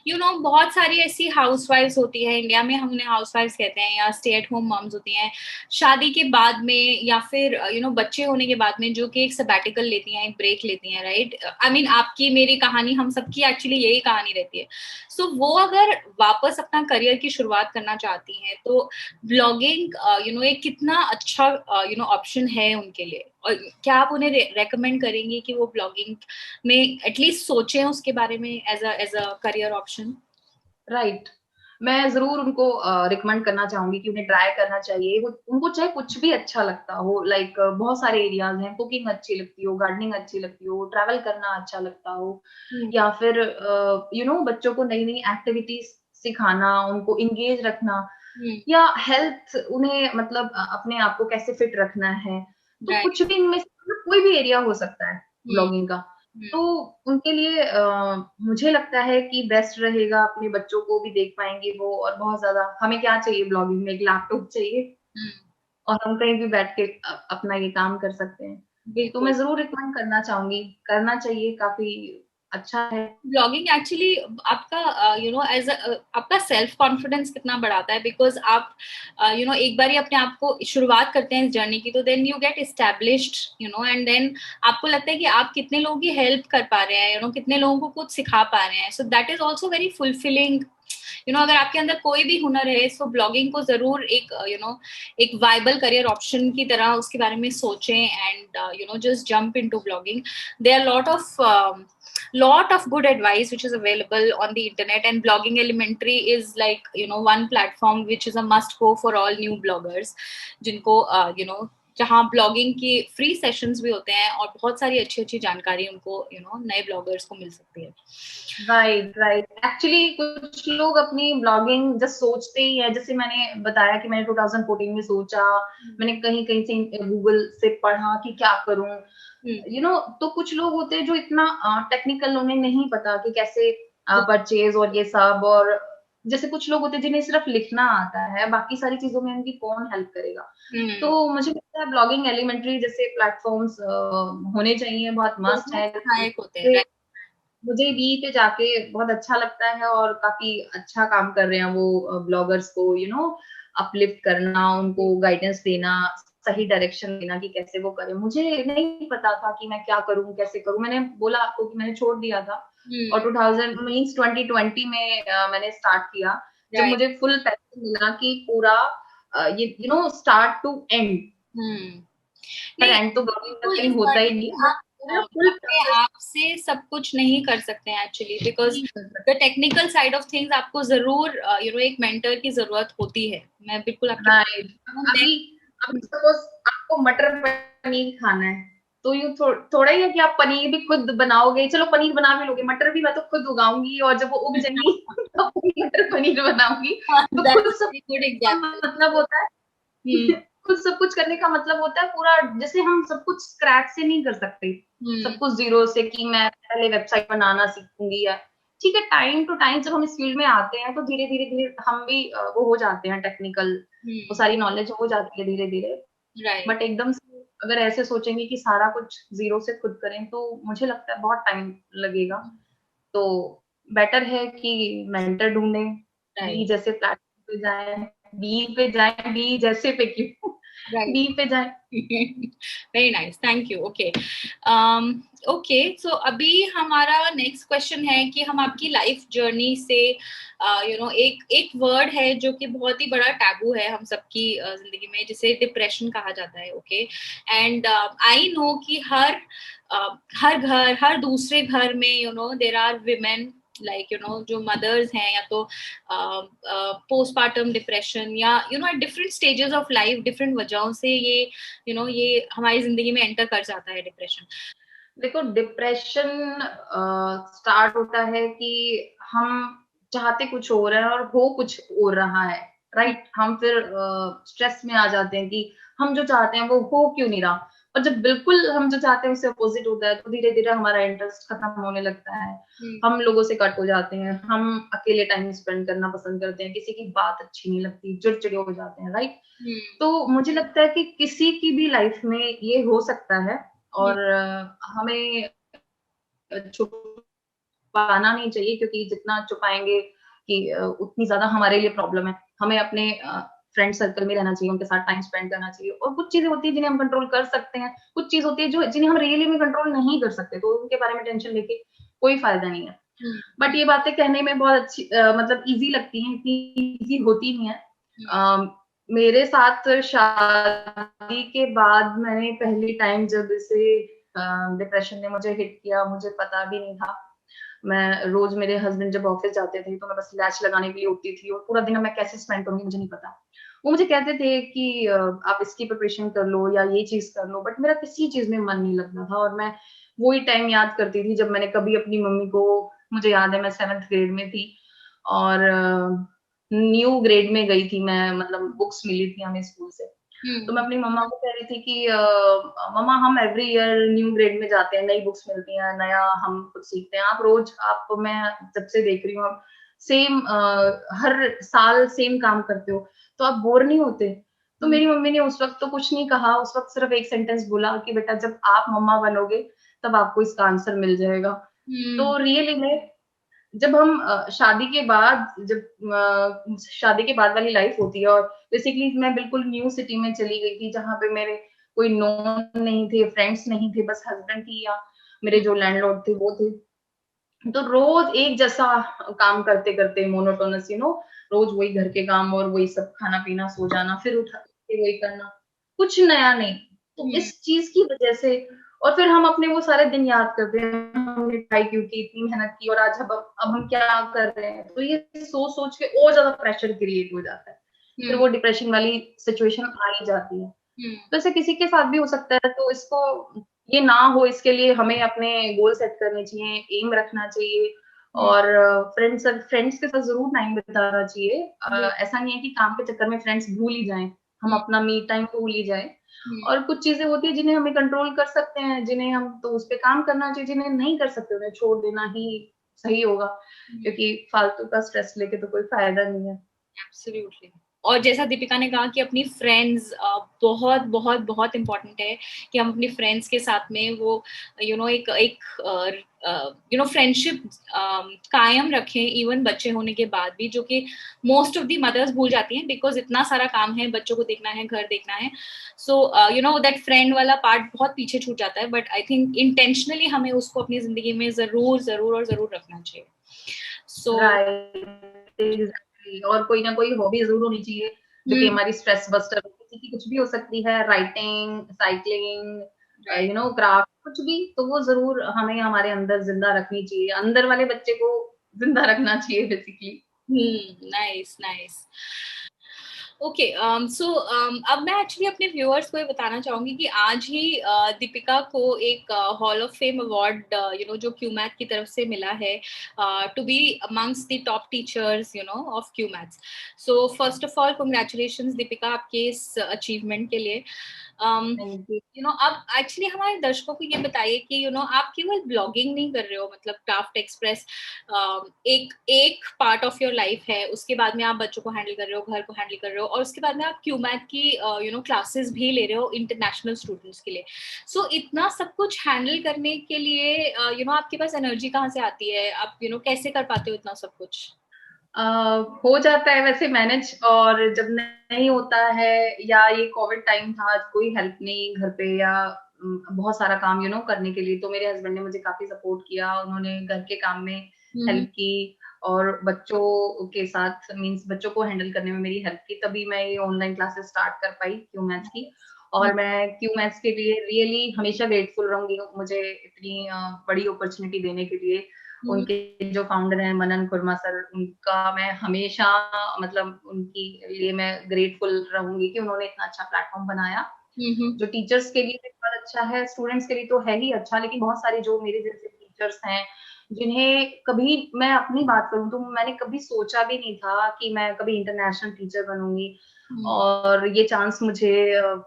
यू नो बहुत सारी ऐसी हाउसवाइफ्स होती है इंडिया में, हम उन्हें हाउसवाइफ्स कहते हैं या स्टे एट होम मॉम्स होती हैं, शादी के बाद में या फिर यू नो बच्चे होने के बाद में, जो कि एक सबैटिकल लेती हैं, एक ब्रेक लेती हैं, राइट? आई मीन आपकी मेरी कहानी, हम सबकी एक्चुअली यही कहानी रहती है। सो वो अगर वापस अपना करियर की शुरुआत करना चाहती हैं तो ब्लॉगिंग यू नो एक कितना अच्छा यू नो ऑप्शन है उनके लिए, और क्या आप उन्हें रेकमेंड करेंगे कि वो ब्लॉगिंग में एटलीस्ट सोचें उसके बारे में as a career option? Right. मैं जरूर उनको रिकमेंड करना चाहूंगी कि उन्हें ट्राई करना चाहिए। उनको चाहे कुछ भी अच्छा लगता हो, लाइक बहुत सारे एरियाज हैं, कुकिंग अच्छी लगती हो, गार्डनिंग अच्छी लगती हो, ट्रैवल करना अच्छा लगता हो, या फिर बच्चों को नई नई एक्टिविटीज सिखाना, उनको इंगेज रखना, या हेल्थ, उन्हें मतलब अपने आप को कैसे फिट रखना है, तो कुछ भी इनमें से मतलब कोई भी एरिया हो सकता है ब्लॉगिंग का। तो उनके लिए मुझे लगता है कि बेस्ट रहेगा, अपने बच्चों को भी देख पाएंगे वो, और बहुत ज्यादा हमें क्या चाहिए ब्लॉगिंग में, एक लैपटॉप चाहिए और हम कहीं भी बैठ के अपना ये काम कर सकते हैं। तो मैं जरूर रिकमेंड करना चाहूंगी, करना चाहिए, काफी अच्छा है। ब्लॉगिंग एक्चुअली आपका एज आपका सेल्फ कॉन्फिडेंस कितना बढ़ाता है, बिकॉज आप एक बार ही अपने आप को शुरुआत करते हैं इस जर्नी की, तो then you get established, and then आपको लगता है कि आप कितने लोगों की हेल्प कर पा रहे हैं, कितने लोगों को कुछ सिखा पा रहे हैं। So that is also very fulfilling. अगर आपके अंदर कोई भी हुनर है, सो ब्लॉगिंग को जरूर एक एक वाइबल करियर ऑप्शन की तरह उसके बारे में सोचें, and just jump into blogging. There are lot of good advice which is available on the internet, and Blogging Elementary is like one platform which is a must go for all new bloggers, जिनको जहाँ blogging की free sessions भी होते हैं और बहुत सारी अच्छी अच्छी जानकारी उनको नए ब्लॉगर्स को मिल सकती है। राइट एक्चुअली कुछ लोग अपनी ब्लॉगिंग जस्ट सोचते ही है, जैसे मैंने बताया कि मैंने 2014 में सोचा, मैंने कहीं कहीं से गूगल से पढ़ा कि क्या करूं, तो कुछ लोग होते हैं जो इतना टेक्निकल, उन्हें नहीं पता कि कैसे परचेज और ये सब, और जैसे कुछ लोग होते हैं जिन्हें सिर्फ लिखना आता है, बाकी सारी चीजों में उनकी कौन हेल्प करेगा। तो मुझे लगता है ब्लॉगिंग एलिमेंट्री जैसे प्लेटफॉर्म्स होने चाहिए, बहुत मस्त है। मुझे बी पे जाके बहुत अच्छा लगता है, और काफी अच्छा काम कर रहे हैं वो ब्लॉगर्स को अपलिफ्ट करना, उनको गाइडेंस देना, सही डायरेक्शन देना कि कैसे वो करें। मुझे नहीं पता था कि मैं क्या करूं, कैसे करूं। मैंने बोला आपको कि मैंने छोड़ दिया था, और 2020 में मैंने स्टार्ट किया, जब मुझे फुल पैशन मिला कि पूरा ये स्टार्ट टू एंड, पर एंड तो ब्लॉगिंग का कहीं होता ही नहीं, अपने आप से सब कुछ नहीं कर सकते हैं actually, because the technical side of things आपको जरूर एक मेंटर की जरूरत होती है। मैं बिल्कुल आपकी अभी सपोज आपको मटर पनीर खाना है, तो यू थोड़ा ही है कि आप पनीर भी खुद बनाओगे, चलो पनीर बना भी लोगे, मटर भी मैं तो खुद उगाऊंगी, और जब वो उग जाएंगी तो मटर पनीर बनाऊंगी। तो खुद सब मतलब होता है खुद सब कुछ करने का मतलब होता है पूरा, जैसे हम सब कुछ स्क्रैच से नहीं कर सकते, सब कुछ जीरो से, कि मैं पहले वेबसाइट बनाना सीखूंगी, या ठीक है, टाइम टू टाइम जब हम इस फील्ड में आते हैं तो धीरे धीरे धीरे हम भी वो हो जाते हैं टेक्निकल, वो सारी नॉलेज हो जाती है धीरे धीरे। बट एकदम से अगर ऐसे सोचेंगे कि सारा कुछ जीरो से खुद करें, तो मुझे लगता है बहुत टाइम लगेगा। तो बेटर है कि मेंटर ढूंढें, बी जैसे प्लेटफॉर्म पे जाएं, बी जैसे पे क्यों बी पे जाए। Very nice, thank you. Okay okay, so अभी हमारा नेक्स्ट क्वेश्चन है कि हम आपकी लाइफ जर्नी से एक वर्ड है जो कि बहुत ही बड़ा टैबू है हम सबकी जिंदगी में, जिसे डिप्रेशन कहा जाता है। ओके, एंड आई नो कि हर घर, हर दूसरे घर में देर आर विमेन लाइक जो मदर्स हैं, या तो पोस्टपार्टम डिप्रेशन, या at different stages of life different वजहों से ये ये हमारी जिंदगी में एंटर कर जाता है डिप्रेशन। देखो, डिप्रेशन स्टार्ट होता है कि हम चाहते कुछ हो रहा है और हो कुछ हो रहा है, राइट। हम फिर स्ट्रेस में आ जाते हैं कि हम जो चाहते हैं वो हो क्यों नहीं रहा, और जब बिल्कुल हम जो चाहते हैं उससे अपोजिट होता है, तो धीरे धीरे हमारा इंटरेस्ट खत्म होने लगता है, हम लोगों से कट हो जाते हैं, हम अकेले टाइम स्पेंड करना पसंद करते हैं, किसी की बात अच्छी नहीं लगती, चिड़चिड़े हो जाते हैं, राइट। तो मुझे लगता है कि किसी की भी लाइफ में ये हो सकता है, और हमें छुपाना नहीं चाहिए, क्योंकि जितना छुपाएंगे कि उतनी ज्यादा हमारे लिए प्रॉब्लम है। हमें अपने फ्रेंड सर्कल में रहना चाहिए, उनके साथ टाइम स्पेंड करना चाहिए, और कुछ चीजें होती है जिन्हें हम कंट्रोल कर सकते हैं, कुछ चीज होती है जो जिन्हें हम रियली में कंट्रोल नहीं कर सकते, तो उनके बारे में टेंशन लेके कोई फायदा नहीं है। बट ये बातें कहने में बहुत अच्छी मतलब इजी लगती हैं, इतनी इजी होती नहीं है। मेरे साथ शादी के बाद मैंने पहली टाइम जब इसे डिप्रेशन ने मुझे हिट किया, मुझे पता भी नहीं था, मैं रोज, मेरे हस्बैंड जब ऑफिस जाते थे तो मैं बस लैच लगाने के लिए उठती थी और पूरा दिन मैं कैसे स्पेंड करूंगी मुझे नहीं पता। वो मुझे कहते थे कि आप इसकी प्रिपरेशन कर लो या ये चीज कर लो, बट मेरा किसी चीज में मन नहीं लगता था। और मैं वही टाइम याद करती थी जब मैंने कभी अपनी मम्मी को, मुझे याद है मैं 7th ग्रेड में थी और न्यू ग्रेड में गई थी मैं, मतलब बुक्स मिली थी हमें स्कूल से। तो मैं हम्म। अपनी मम्मा को कह रही थी कि मम्मा हम एवरी ईयर न्यू ग्रेड में जाते हैं, नई बुक्स मिलती हैं, नया हम कुछ सीखते हैं, आप रोज, आप, मैं जब से देख रही हूँ आप सेम हर साल सेम काम करते हो, तो आप बोर नहीं होते? तो हम्म। मेरी मम्मी ने उस वक्त तो कुछ नहीं कहा, उस वक्त सिर्फ एक सेंटेंस बोला कि बेटा जब आप मम्मा बनोगे तब आपको इसका आंसर मिल जाएगा। हम्म। तो रियली में जब हम शादी के बाद, जब शादी के बाद वाली लाइफ होती है, और बेसिकली मैं बिल्कुल न्यू सिटी में चली गई थी जहाँ पे मेरे कोई नोन नहीं थे, फ्रेंड्स नहीं थे, बस हस्बैंड थी या मेरे जो लैंडलॉर्ड थे वो थे। तो रोज एक जैसा काम करते करते मोनोटोनस, रोज वही घर के काम और वही सब, खाना पीना सो जाना, फिर उठा के वही करना, कुछ नया नहीं। तो हम्म। इस चीज की वजह से, और फिर हम अपने वो सारे दिन याद करते हैं, हमने ट्राई क्यों की, इतनी मेहनत की, और आज अब हम क्या कर रहे हैं, तो ये सोच सोच के और ज्यादा प्रेशर क्रिएट हो जाता है। फिर हम्म। वो डिप्रेशन वाली सिचुएशन आ ही जाती है। हम्म। तो ऐसे किसी के साथ भी हो सकता है, तो इसको ये ना हो, इसके लिए हमें अपने गोल सेट करने चाहिए, एम रखना चाहिए, हम्म। और फ्रेंड्स फ्रेंड्स के साथ जरूर टाइम बिताना चाहिए। ऐसा नहीं है कि काम के चक्कर में फ्रेंड्स भूल ही जाएं, हम हम्म। अपना मी टाइम भूल ही जाएं। हम्म। और कुछ चीजें होती है जिन्हें हमें कंट्रोल कर सकते हैं, जिन्हें हम, तो उस पे काम करना चाहिए, जिन्हें नहीं कर सकते उन्हें छोड़ देना ही सही होगा, हम्म। क्योंकि फालतू का स्ट्रेस लेके तो कोई फायदा नहीं है। एब्सोल्युटली। और जैसा दीपिका ने कहा कि अपनी फ्रेंड्स बहुत बहुत बहुत इम्पोर्टेंट है कि हम अपनी फ्रेंड्स के साथ में वो एक एक फ्रेंडशिप कायम रखें इवन बच्चे होने के बाद भी, जो कि मोस्ट ऑफ दी मदर्स भूल जाती हैं बिकॉज इतना सारा काम है, बच्चों को देखना है, घर देखना है। सो दैट फ्रेंड वाला पार्ट बहुत पीछे छूट जाता है, बट आई थिंक इंटेंशनली हमें उसको अपनी जिंदगी में जरूर जरूर और जरूर रखना चाहिए। सो राइट, एग्जैक्टली। और कोई ना कोई हॉबी जरूर होनी चाहिए जो कि हमारी स्ट्रेस बस्टर हो, किसी की कुछ भी हो सकती है, राइटिंग, साइकिलिंग, राइट। क्राफ्ट, कुछ भी, तो वो जरूर हमें हमारे अंदर जिंदा रखनी चाहिए, अंदर वाले बच्चे को जिंदा रखना चाहिए बेसिकली। Nice nice. ओके, सो अब मैं एक्चुअली अपने व्यूअर्स को ये बताना चाहूंगी कि आज ही दीपिका को एक हॉल ऑफ फेम अवार्ड जो क्यू मैथ की तरफ से मिला है, to be amongst the top teachers of Cuemath. So first of all congratulations Deepika आपके इस अचीवमेंट के लिए। Thank you. अब एक्चुअली हमारे दर्शकों को ये बताइए कि आप केवल ब्लॉगिंग नहीं कर रहे हो, मतलब क्राफ्ट एक्सप्रेस एक एक पार्ट ऑफ योर लाइफ है, उसके बाद में आप बच्चों को हैंडल कर रहे हो, घर को हैंडल कर रहे हो, और उसके बाद में आप क्यूमैथ की क्लासेस भी ले रहे हो इंटरनेशनल स्टूडेंट्स के लिए। सो इतना सब कुछ हैंडल करने के लिए आपके पास एनर्जी कहाँ से आती है? आप कैसे कर पाते हो इतना सब कुछ? हो जाता है वैसे मैनेज, और जब नहीं होता है, या ये कोविड टाइम था, कोई हेल्प नहीं घर पे, या बहुत सारा काम करने के लिए, तो मेरे हस्बैंड ने मुझे काफी सपोर्ट किया, उन्होंने घर के काम में हम्म। हेल्प की, और बच्चों के साथ, मींस बच्चों को हैंडल करने में मेरी हेल्प की, तभी मैं ये ऑनलाइन क्लासेस स्टार्ट कर पाई क्यू मैथ्स की। और मैं क्यू मैथ्स के लिए रियली हमेशा ग्रेटफुल रहूंगी, मुझे इतनी बड़ी अपॉर्चुनिटी देने के लिए। हम्म। उनके जो फाउंडर हैं मनन कुर्मा सर, उनका मैं हमेशा, मतलब उनकी लिए मैं ग्रेटफुल रहूंगी कि उन्होंने इतना अच्छा प्लेटफॉर्म बनाया, हम्म। जो टीचर्स के लिए भी बहुत अच्छा है, स्टूडेंट्स के लिए तो है ही अच्छा, लेकिन बहुत सारे जो मेरे जैसे टीचर्स हैं, जिन्हें कभी, मैं अपनी बात करूं तो मैंने कभी सोचा भी नहीं था कि मैं कभी इंटरनेशनल टीचर बनूंगी, हम्म। और ये चांस मुझे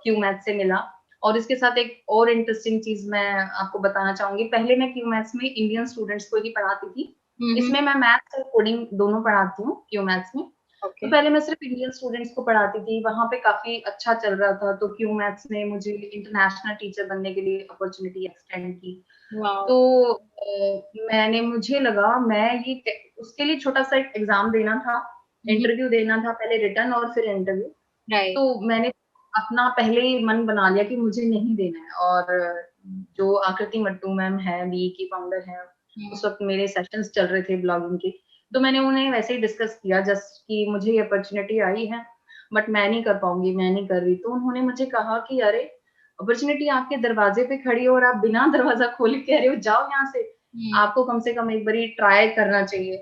क्यू मैथ से मिला। और इसके साथ एक और इंटरेस्टिंग चीज मैं आपको बताना चाहूंगी, पहले मैं क्यू मैथ्स में इंडियन स्टूडेंट्स को ही पढ़ाती थी, हम्म। इसमें मैं मैथ्स और कोडिंग दोनों पढ़ाती हूँ क्यू मैथ्स में। तो ओके। पहले मैं सिर्फ इंडियन स्टूडेंट्स को पढ़ाती थी, वहां पे काफी अच्छा चल रहा था, तो क्यू मैथ्स ने मुझे इंटरनेशनल टीचर बनने के लिए अपॉर्चुनिटी एक्सटेंड की। वाओ। तो मैंने, मुझे लगा मैं ये, उसके लिए छोटा सा एक एग्जाम देना था, इंटरव्यू देना था, पहले रिटर्न और फिर इंटरव्यू। राइट। तो मैंने अपना पहले ही मन बना लिया कि मुझे नहीं देना है। और जो आकृति मट्टू मैम है, बी की फाउंडर है, उस वक्त मेरे सेशंस चल रहे थे ब्लॉगिंग के, तो मैंने उन्हें वैसे ही डिस्कस किया जस्ट कि मुझे ये अपॉर्चुनिटी आई है, बट मैं नहीं कर पाऊंगी, मैं नहीं कर रही। तो उन्होंने मुझे कहा कि अरे, अपॉर्चुनिटी आपके दरवाजे पे खड़ी है और आप बिना दरवाजा खोले कह रहे हो जाओ यहाँ से, आपको कम से कम एक बारी ट्राई करना चाहिए।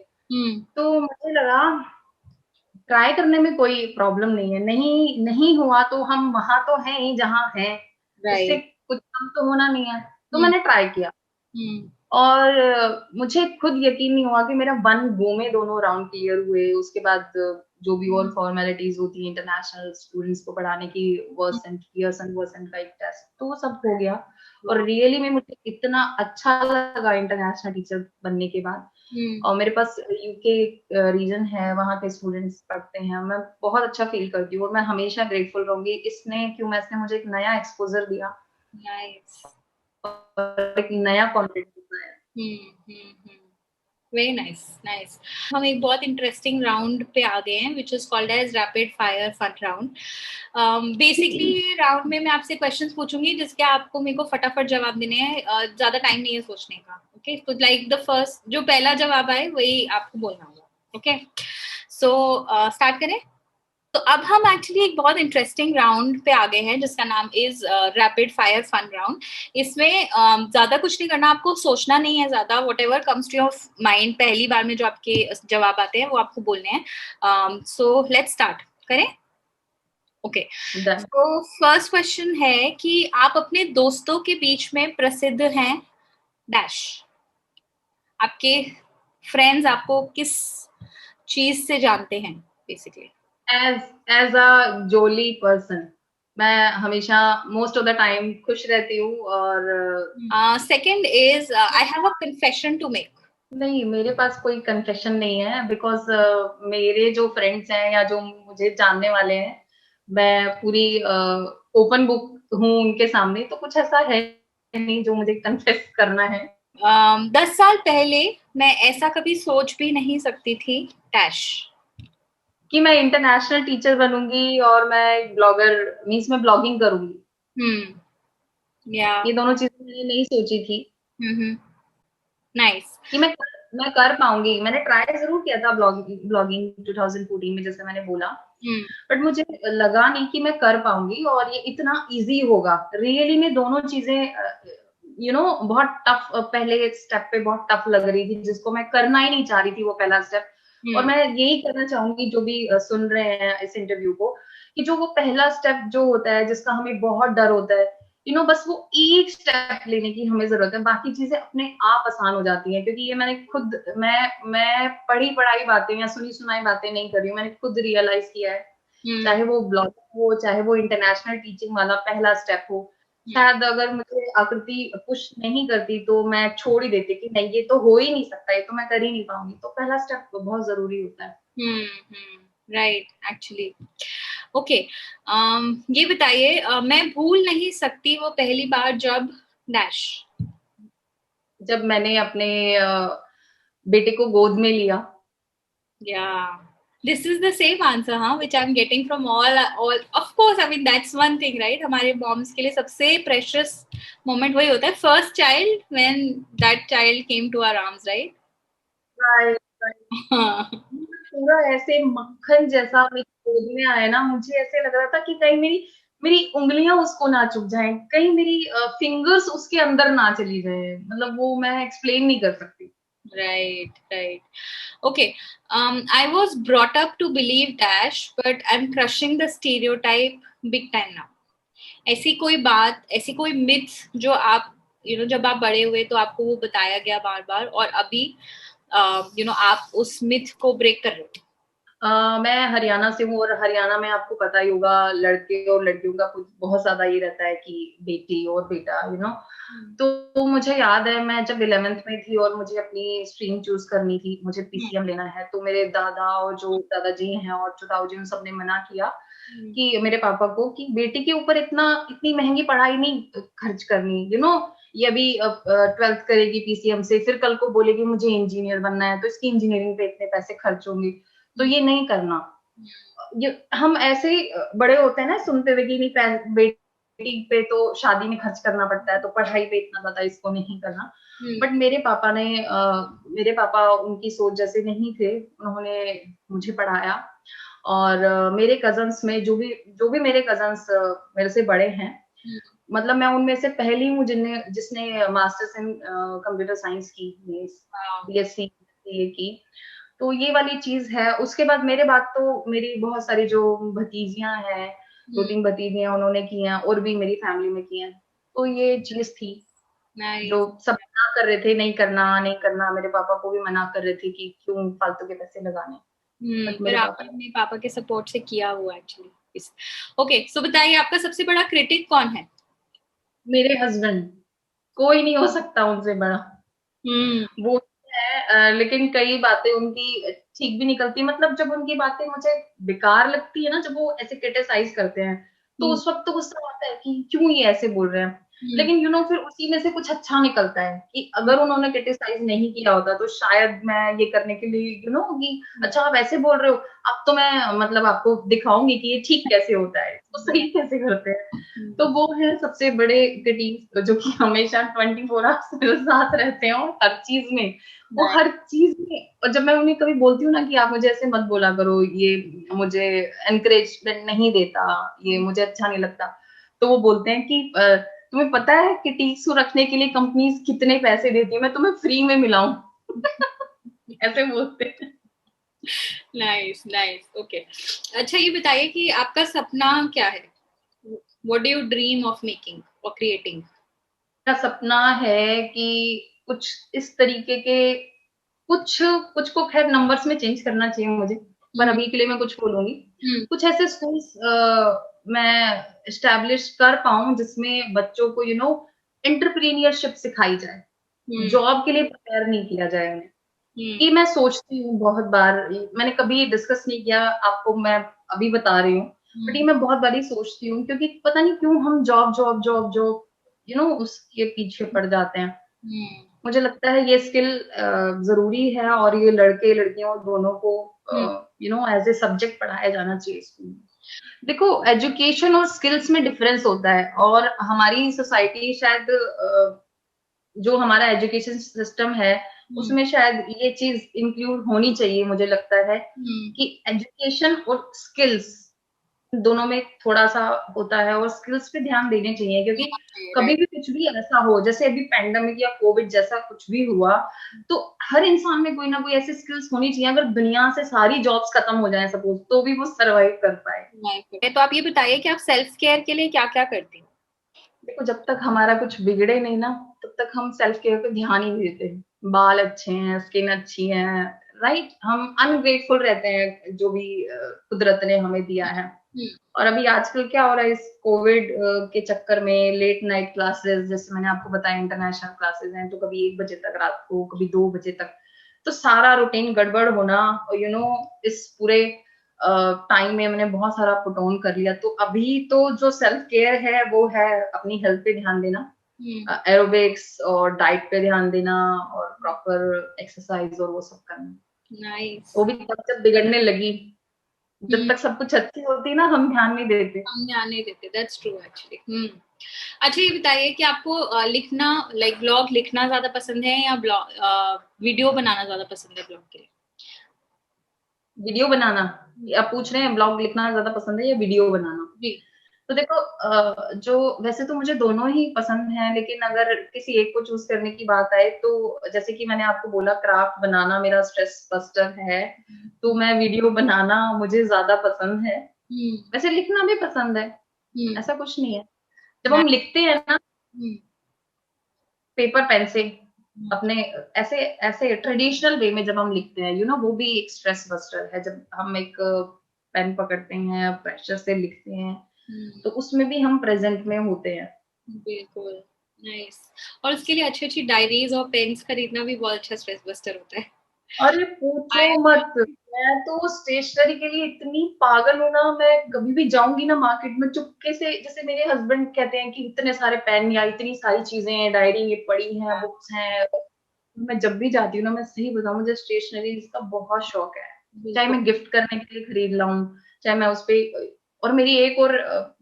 तो मुझे लगा ट्राई करने में कोई प्रॉब्लम नहीं है, नहीं नहीं हुआ तो हम वहां तो हैं ही जहाँ हैं, उससे राइट। कुछ कम तो होना नहीं है। तो मैंने ट्राई किया हम्म। और मुझे खुद यकीन नहीं हुआ कि मेरा 1 गो में दोनों राउंड क्लियर हुए। उसके बाद जो भी और फॉर्मेलिटीज होती है इंटरनेशनल स्टूडेंट्स को पढ़ाने की, वर्सेंट पियर्सन वर्सेंट का एक टेस्ट, तो वो सब हो गया। और रियली में मुझे इतना अच्छा लगा इंटरनेशनल टीचर बनने के बाद। और मेरे पास यूके रीजन है, वहाँ पे स्टूडेंट्स पढ़ते हैं, मैं बहुत अच्छा फील करती हूँ और मैं हमेशा ग्रेटफुल रहूंगी। इसने क्यूएमएस ने मुझे एक नया एक्सपोजर दिया नाइस। और एक नया कॉन्फिडेंस दिया। Very nice, nice. हम एक बहुत इंटरेस्टिंग राउंड पे आ गए हैं which is called as rapid fire fun round. Basically round में मैं आपसे क्वेश्चंस पूछूंगी जिसके आपको मेरे को फटाफट जवाब देने हैं, ज्यादा टाइम नहीं है सोचने का। ओके, तो लाइक द फर्स्ट जो पहला जवाब आए वही आपको बोलना होगा। ओके, सो स्टार्ट करें। तो अब हम एक्चुअली एक बहुत इंटरेस्टिंग राउंड पे आ गए हैं जिसका नाम is rapid fire fun round. इसमें ज्यादा कुछ नहीं करना, आपको सोचना नहीं है ज्यादा, whatever comes to your mind पहली बार में जो आपके जवाब आते हैं वो आपको बोलने हैं। सो लेट्स स्टार्ट करें। ओके, तो फर्स्ट क्वेश्चन है कि आप अपने दोस्तों के बीच में प्रसिद्ध हैं डैश। आपके फ्रेंड्स आपको किस चीज से जानते हैं basically? As a jolly person, मैं हमेशा मोस्ट ऑफ द टाइम खुश रहती हूँ। और second is I have a confession to make. नहीं, मेरे पास कोई कन्फेशन नहीं है, बिकॉज मेरे जो फ्रेंड्स हैं या जो मुझे जानने वाले हैं, मैं पूरी ओपन बुक हूँ उनके सामने, तो कुछ ऐसा है नहीं जो मुझे कन्फेस करना है। 10 साल पहले मैं ऐसा कभी सोच भी नहीं सकती थी डैश। कि मैं इंटरनेशनल टीचर बनूंगी और मैं ब्लॉगर मीन्स मैं ब्लॉगिंग करूंगी। या ये दोनों चीजें मैंने नहीं सोची थी नाइस। कि मैं कर पाऊंगी। मैंने ट्राई जरूर किया था ब्लॉगिंग 2014 में, जैसे मैंने बोला, बट मुझे लगा नहीं कि मैं कर पाऊंगी और ये इतना इजी होगा। रियली में दोनों चीजें बहुत टफ, पहले स्टेप पे बहुत टफ लग रही थी, जिसको मैं करना ही नहीं चाह रही थी वो पहला स्टेप। और मैं यही करना चाहूंगी जो भी सुन रहे हैं इस इंटरव्यू को, कि जो वो पहला स्टेप जो होता है जिसका हमें बहुत डर होता है, बस वो एक स्टेप लेने की हमें जरूरत है, बाकी चीजें अपने आप आसान हो जाती हैं। क्योंकि ये मैंने खुद, मैं पढ़ी पढ़ाई बातें या सुनी सुनाई बातें नहीं कर रही हूँ, मैंने खुद रियलाइज किया है। चाहे वो ब्लॉगिंग हो, चाहे वो इंटरनेशनल टीचिंग वाला पहला स्टेप हो, शायद अगर मुझे आकृति पुश नहीं करती तो मैं छोड़ ही देती कि नहीं, ये तो हो ही नहीं सकता, ये तो मैं कर ही नहीं पाऊंगी। तो पहला स्टेप बहुत जरूरी होता है। Right, actually. ओके, ये बताइए, मैं भूल नहीं सकती वो पहली बार जब डैश। जब मैंने अपने बेटे को गोद में लिया। Yeah, this is the same answer, हाँ, which I'm getting from all. Of course, I mean that's one thing, right? हमारे moms के लिए सबसे precious moment वही होता है, first child, when that child came to our arms, right? Right, right. पूरा ऐसे मक्खन जैसा मेरी गोद में आया ना, मुझे ऐसे लग रहा था कि कहीं मेरी मेरी उंगलियां उसको ना चुभ जाएं, कहीं मेरी फिंगर्स उसके अंदर ना चली जाए। मतलब वो मैं एक्सप्लेन नहीं कर सकती। Right, right. Okay. I was brought up to believe dash, but I'm crushing the stereotype big time now. ऐसी कोई बात, ऐसी कोई मिथ जो आप जब आप बड़े हुए तो आपको वो बताया गया बार बार और अभी आप उस मिथ को ब्रेक कर रहे हो? मैं हरियाणा से हूँ और हरियाणा में आपको पता ही होगा, लड़के और लड़कियों का कुछ बहुत ज्यादा ये रहता है कि बेटी और बेटा, तो मुझे याद है मैं जब 11th में थी और मुझे अपनी स्ट्रीम चूज करनी थी, मुझे पीसीएम लेना है, तो मेरे दादा और जो दादाजी हैं और जो ताऊ जी, उन सबने मना किया कि मेरे पापा को, कि बेटी के ऊपर इतनी महंगी पढ़ाई नहीं खर्च करनी। ये अभी 12th करेगी पीसीएम से, फिर कल को बोलेगी मुझे इंजीनियर बनना है, तो इसकी इंजीनियरिंग पे इतने पैसे खर्च होंगे, तो ये नहीं करना। ये हम ऐसे बड़े होते हैं ना सुनते हुए कि नहीं, बेटी पे तो शादी में खर्च करना पड़ता है, तो पढ़ाई पे इतना ज्यादा इसको नहीं करना। बट मेरे पापा उनकी सोच जैसे नहीं थे, उन्होंने मुझे पढ़ाया। और मेरे कजन्स में जो भी मेरे कजन्स मेरे से बड़े हैं, मतलब मैं उनमें से पहली हूँ जिसने मास्टर्स इन कंप्यूटर साइंस की, बीएससी ये की। तो ये वाली चीज है। उसके बाद मेरे बाद तो मेरी बहुत सारी जो भतीजियां हैं, 2-3 भतीजियां उन्होंने की हैं, और भी मेरी फैमिली में की हैं। तो ये चीज थी जो नाइस। सब मना कर रहे थे, नहीं करना नहीं करना। मेरे पापा को भी मना कर रहे थे कि क्यों फालतू के पैसे लगाने, बट पर मेरे पापा आपने अपने पापा के सपोर्ट से किया हुआ एक्चुअली इस। ओके, सो बताइए आपका सबसे बड़ा क्रिटिक कौन है? मेरे हस्बैंड, कोई नहीं हो सकता उनसे बड़ा। हम्म। वो है लेकिन कई बातें उनकी ठीक भी निकलती, मतलब जब उनकी बातें मुझे बेकार लगती है ना, जब वो ऐसे क्रिटिसाइज करते हैं, तो हम्म। उस वक्त तो गुस्सा आता है कि क्यों ये ऐसे बोल रहे हैं। हम्म। लेकिन फिर उसी में से कुछ अच्छा निकलता है कि अगर उन्होंने क्रिटिसाइज नहीं किया होता तो शायद मैं ये करने के लिए कि अच्छा आप ऐसे बोल रहे हो, अब तो मैं मतलब आपको दिखाऊंगी कि ये ठीक कैसे होता है, तो सही कैसे करते हैं। तो वो है सबसे बड़े क्रिटिक जो कि हमेशा 24 आवर्स मेरे साथ रहते हैं, और हर चीज में, वो हर चीज में। और जब मैं उन्हें कभी बोलती हूँ ना कि आप मुझे ऐसे मत बोला करो, ये मुझे एनकरेजमेंट नहीं देता, ये मुझे अच्छा नहीं लगता, तो वो बोलते हैं कि तुम्हें पता है कि टीसू रखने के लिए कंपनीज कितने पैसे देती है, मैं तुम्हें फ्री में मिलाऊं। ऐसे बोलते हैं। Nice nice. ओके, अच्छा ये बताइए कि आपका सपना क्या है? What do you dream of making और क्रिएटिंग? मेरा सपना है कि कुछ इस तरीके के कुछ कुछ को खैर नंबर्स में चेंज करना चाहिए मुझे, पर अभी के लिए मैं कुछ बोलूंगी। कुछ ऐसे स्कूल्स मैं एस्टेब्लिश कर पाऊं जिसमें बच्चों को एंटरप्रेन्योरशिप सिखाई जाए, जॉब के लिए प्रिपेयर नहीं किया जाए उन्हें। ये मैं सोचती हूँ बहुत बार, मैंने कभी डिस्कस नहीं किया, आपको मैं अभी बता रही हूँ, बट ये मैं बहुत बार ही सोचती हूँ, क्योंकि पता नहीं क्यों हम जॉब जॉब जॉब जॉब उसके पीछे पड़ जाते हैं। मुझे लगता है ये स्किल जरूरी है, और ये लड़के लड़कियों दोनों को एज ए सब्जेक्ट पढ़ाया जाना चाहिए स्कूल में। देखो, एजुकेशन और स्किल्स में डिफरेंस होता है, और हमारी सोसाइटी शायद जो हमारा एजुकेशन सिस्टम है उसमें शायद ये चीज इंक्लूड होनी चाहिए। मुझे लगता है कि एजुकेशन और स्किल्स दोनों में थोड़ा सा होता है, और स्किल्स पे ध्यान देने चाहिए, क्योंकि कभी भी कुछ भी ऐसा हो, जैसे अभी पैंडेमिक या कोविड जैसा कुछ भी हुआ, तो हर इंसान में कोई ना कोई ऐसी स्किल्स होनी चाहिए। अगर दुनिया से सारी जॉब्स खत्म हो जाए सपोज, तो भी वो सरवाइव कर पाए। तो आप ये बताइए कि आप सेल्फ केयर के लिए क्या क्या करती हैं? देखो, जब तक हमारा कुछ बिगड़े नहीं ना, तब तक हम सेल्फ केयर पे ध्यान ही नहीं देते। बाल अच्छे हैं, स्किन अच्छी है, राइट, हम अनग्रेटफुल रहते हैं जो भी कुदरत ने हमें दिया है। और अभी आजकल क्या हो रहा है, इस कोविड के चक्कर में लेट नाइट क्लासेस, जैसे मैंने आपको बताया इंटरनेशनल क्लासेस हैं, तो कभी 1 बजे तक रात को, कभी 2 बजे तक, तो सारा रूटीन गड़बड़ होना, इस पूरे टाइम में मैंने बहुत सारा पुट ऑन कर लिया। तो अभी तो जो सेल्फ केयर है वो है अपनी हेल्थ पे ध्यान देना, एरोबिक्स और डाइट पे ध्यान देना, और प्रॉपर एक्सरसाइज और वो सब करना। नाइस। वो भी तब जब बिगड़ने लगी, जब तक सब कुछ अच्छी होती ना, हम ध्यान नहीं देते। हम ध्यान नहीं देते, दैट्स ट्रू एक्चुअली। अच्छा ये बताइए कि आपको लिखना, लाइक ब्लॉग लिखना ज्यादा पसंद है या ब्लॉग वीडियो बनाना ज्यादा पसंद है ब्लॉग के लिए? वीडियो बनाना, आप पूछ रहे हैं ब्लॉग लिखना ज्यादा पसंद है या वीडियो बनाना? जी। तो देखो, जो वैसे तो मुझे दोनों ही पसंद हैं, लेकिन अगर किसी एक को चूज करने की बात आए, तो जैसे कि मैंने आपको बोला, क्राफ्ट बनाना मेरा स्ट्रेस बस्टर है, तो मैं वीडियो बनाना मुझे ज्यादा पसंद है। वैसे लिखना भी पसंद है, ऐसा कुछ नहीं है। जब हम लिखते हैं ना पेपर पेन से, अपने ऐसे ऐसे ट्रेडिशनल वे में जब हम लिखते हैं, वो भी एक स्ट्रेस बस्टर है। जब हम एक पेन पकड़ते हैं, प्रेशर से लिखते हैं, तो उसमें भी हम प्रेजेंट में होते हैं। बिल्कुल। नाइस। और उसके लिए अच्छी अच्छी डायरीज और पेन्स खरीदना भी बहुत अच्छा स्ट्रेस बस्टर होता है। अरे पूछो मत, मैं तो स्टेशनरी के लिए इतनी पागल हूँ ना, मैं कभी भी जाऊंगी ना मार्केट में, चुपके से, जैसे मेरे हस्बैंड कहते हैं कि इतने सारे पेन या इतनी सारी चीजें हैं, डायरी ये पड़ी हैं, बुक्स हैं, मैं जब भी जाती हूँ ना, मैं सही बताऊं, मुझे स्टेशनरी का बहुत शौक है। चाहे मैं गिफ्ट करने के लिए खरीद लाऊं, चाहे मैं उस पे। और मेरी एक और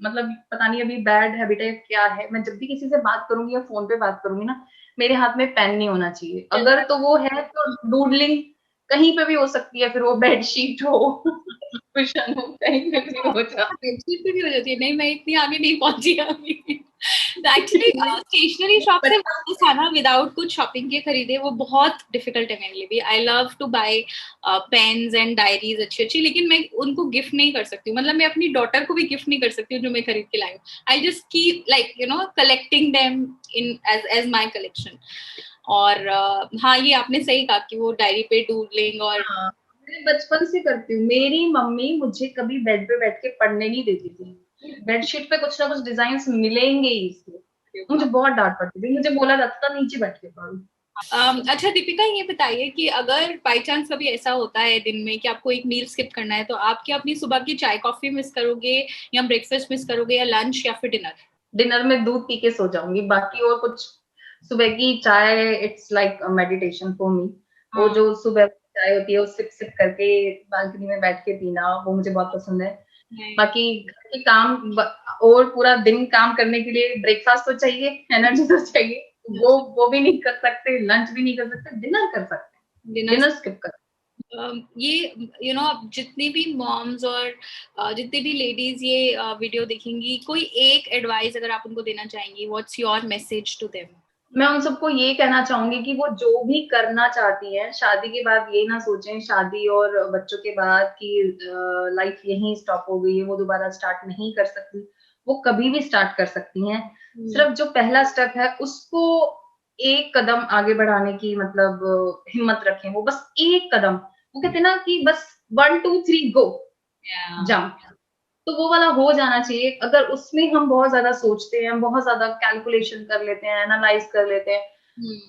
मतलब पता नहीं अभी बैड हैबिट है क्या है, मैं जब भी किसी से बात करूंगी या फोन पे बात करूंगी ना, मेरे हाथ में पेन नहीं होना चाहिए। अगर तो वो है तो डूडलिंग कहीं पे भी हो सकती है, फिर वो बेडशीट हो कुशन हो, कहीं पे भी हो जाए। बेडशीट पे भी हो जाती है? नहीं, मैं इतनी आगे नहीं पहुंची अभी। एक्चुअली स्टेशनरी शॉप से वापस आना विदाउट कुछ शॉपिंग के खरीदे वो बहुत डिफिकल्ट है मेरे लिए भी. I love to buy pens and diaries अच्छी अच्छी, लेकिन मैं उनको गिफ्ट नहीं कर सकती हूँ. मतलब मैं अपनी डॉटर को भी गिफ्ट नहीं कर सकती हूँ जो मैं खरीद के लाई हूँ. I just keep like collecting them in as my collection. और हाँ, ये आपने सही कहा कि वो डायरी पे डूडलिंग और मैं बचपन से करती हूँ. मेरी मम्मी मुझे कभी बेड पे बैठ के पढ़ने नहीं देती थी. बेडशीट पे कुछ ना कुछ डिजाइन मिलेंगे ही इसके. मुझे बहुत डांट पड़ती थी. मुझे बोला जाता था नीचे बैठ के पढ़ो. अच्छा दीपिका, ये बताइए कि अगर बाई चांस कभी ऐसा होता है दिन में कि आपको एक मील स्किप करना है, तो आप क्या अपनी सुबह की चाय कॉफी मिस करोगे, या ब्रेकफास्ट मिस करोगे, या लंच, या फिर डिनर? डिनर में दूध पी के सो जाऊंगी. बाकी और कुछ, सुबह की चाय it's like meditation for me. वो जो सुबह चाय होती है वो सिप सिप करके बालकनी में बैठ के पीना, वो मुझे बहुत पसंद है. बाकी घर के काम और पूरा दिन काम करने के लिए ब्रेकफास्ट तो चाहिए, एनर्जी तो चाहिए. वो भी नहीं कर सकते, लंच भी नहीं कर सकते, डिनर कर सकते हैं. डिनर स्किप कर. ये जितनी भी मॉम्स और जितनी भी लेडीज ये वीडियो देखेंगी, कोई एक एडवाइस अगर आप उनको देना चाहेंगी, what's your message to them? मैं उन सबको ये कहना चाहूंगी कि वो जो भी करना चाहती हैं, शादी के बाद ये ना सोचें शादी और बच्चों के बाद कि लाइफ यहीं स्टॉप हो गई है, वो दोबारा स्टार्ट नहीं कर सकती. वो कभी भी स्टार्ट कर सकती हैं. सिर्फ जो पहला स्टेप है उसको एक कदम आगे बढ़ाने की मतलब हिम्मत रखें. वो बस एक कदम, वो कहते हैं ना कि बस 1 2 3 गो, जंप. तो वो वाला हो जाना चाहिए. अगर उसमें हम बहुत ज्यादा सोचते हैं, हम बहुत ज्यादा कैलकुलेशन कर लेते हैं, एनालाइज कर लेते हैं,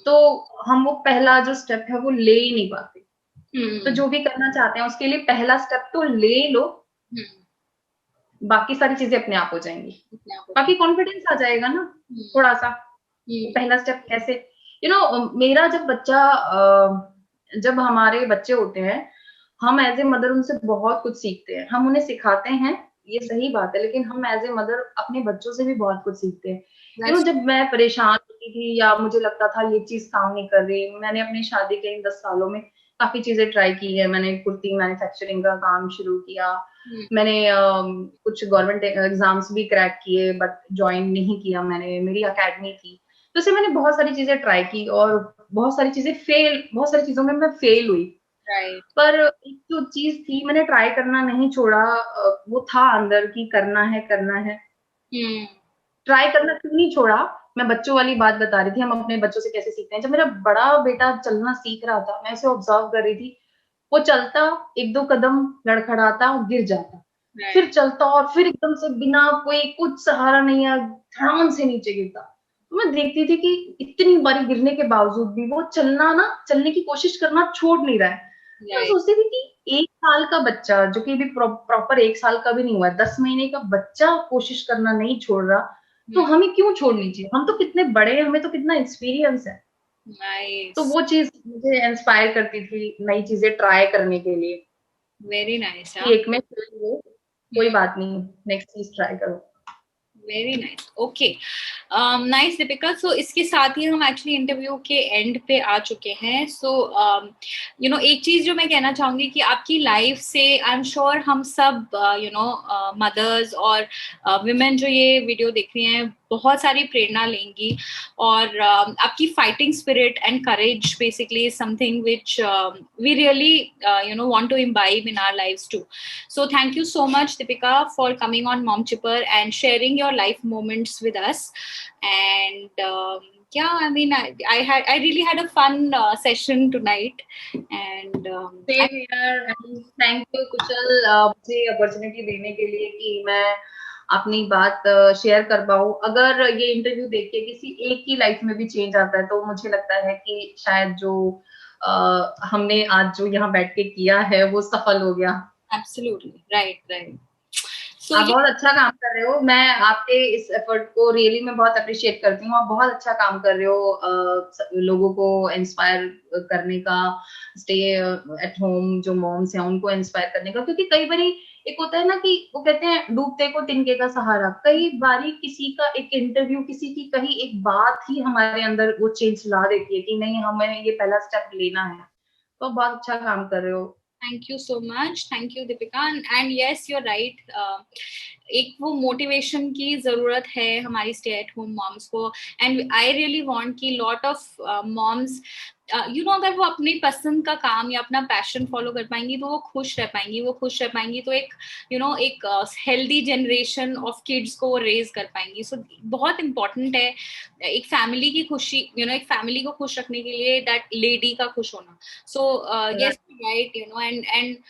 तो हम वो पहला जो स्टेप है वो ले ही नहीं पाते. तो जो भी करना चाहते हैं उसके लिए पहला स्टेप तो ले लो. बाकी सारी चीजें अपने आप हो जाएंगी. बाकी कॉन्फिडेंस आ जाएगा ना थोड़ा सा. पहला स्टेप कैसे, मेरा जब हमारे बच्चे होते हैं, हम एज ए मदर उनसे बहुत कुछ सीखते हैं. हम उन्हें सिखाते हैं, ये सही बात है, लेकिन हम एज ए मदर अपने बच्चों से भी बहुत कुछ सीखते हैं. जब मैं परेशान होती थी या मुझे लगता था ये चीज काम नहीं कर रही, मैंने अपनी शादी के इन 10 सालों में काफी चीजें ट्राई की है. मैंने कुर्ती मैन्युफैक्चरिंग का काम शुरू किया. मैंने कुछ गवर्नमेंट एग्जाम्स भी क्रैक किए, बट ज्वाइन नहीं किया मैंने. मेरी अकेडमी थी, तो इससे मैंने बहुत सारी चीजें ट्राई की और बहुत सारी चीजों में मैं फेल हुई. पर एक जो चीज थी, मैंने ट्राई करना नहीं छोड़ा. वो था अंदर की करना है करना है. ट्राई करना क्यों नहीं छोड़ा, मैं बच्चों वाली बात बता रही थी. हम अपने बच्चों से कैसे सीखते हैं. जब मेरा बड़ा बेटा चलना सीख रहा था, मैं उसे ऑब्जर्व कर रही थी. वो चलता, 1 2 कदम लड़खड़ाता, गिर जाता, फिर चलता और फिर एकदम से बिना कोई कुछ सहारा नहीं है, धड़ाम से नीचे गिरता. तो मैं देखती थी कि इतनी बारी गिरने के बावजूद भी वो चलने की कोशिश करना छोड़ नहीं रहा है. मैं सोचती थी कि 1 साल का बच्चा, जो कि अभी प्रॉपर 1 साल का भी नहीं हुआ है, 10 महीने का बच्चा कोशिश करना नहीं छोड़ रहा, तो हमें क्यों छोड़नी चाहिए. हम तो कितने बड़े हैं, हमें तो कितना एक्सपीरियंस है. तो वो चीज मुझे इंस्पायर करती थी नई चीजें ट्राई करने के लिए. Very nice. एक में कोई बात नहीं, नेक्स्ट चीज ट्राई करो. Very nice. Okay, nice Deepika. So इसके साथ ही हम एक्चुअली इंटरव्यू के एंड पे आ चुके हैं. सो एक चीज जो मैं कहना चाहूंगी कि आपकी लाइफ से आई एम श्योर हम सब मदर्स और विमेन जो ये वीडियो देख रही हैं बहुत सारी प्रेरणा लेंगी. और आपकी fighting spirit and courage basically is something which we really want to imbibe in our lives too. So thank you so much Deepika for coming on Mom Chipper and sharing your life moments with us. And yeah, I mean I really had a fun session tonight. And same here. And thank you कुशल, मुझे opportunity देने के लिए कि मैं अपनी बात share कर पाऊँ. अगर ये इंटरव्यू देख के किसी एक की लाइफ में भी चेंज आता है, तो मुझे लगता है कि शायद जो हमने आज जो यहाँ बैठ के किया है वो सफल हो गया. Absolutely right. So, आप बहुत अच्छा काम कर रहे हो. मैं आपके इस एफर्ट को रियली मैं बहुत अप्रिशिएट करती हूँ. आप बहुत अच्छा काम कर रहे हो लोगों को इंस्पायर करने का, स्टे एट होम जो मॉम्स हैं उनको इंस्पायर करने का. क्योंकि कई बारी एक होता है ना कि वो कहते हैं डूबते को तिनके का सहारा. कई बारी किसी का एक इंटरव्यू, किसी की कहीं एक बात ही हमारे अंदर वो चेंज ला देती है कि नहीं, हमें ये पहला स्टेप लेना है. तो बहुत अच्छा काम कर रहे हो. Thank you so much, thank you Deepika. And yes, you are right. एक वो मोटिवेशन की जरूरत है हमारी स्टे एट होम मॉम्स को. एंड आई रियली वांट कि लॉट ऑफ मॉम्स अगर वो अपनी पसंद का काम या अपना पैशन फॉलो कर पाएंगी तो वो खुश रह पाएंगी. वो खुश रह पाएंगी तो एक एक हेल्दी जनरेशन ऑफ किड्स को वो रेज कर पाएंगी. सो बहुत इंपॉर्टेंट है एक फैमिली की खुशी, एक फैमिली को खुश रखने के लिए दैट लेडी का खुश होना. So yes, right, and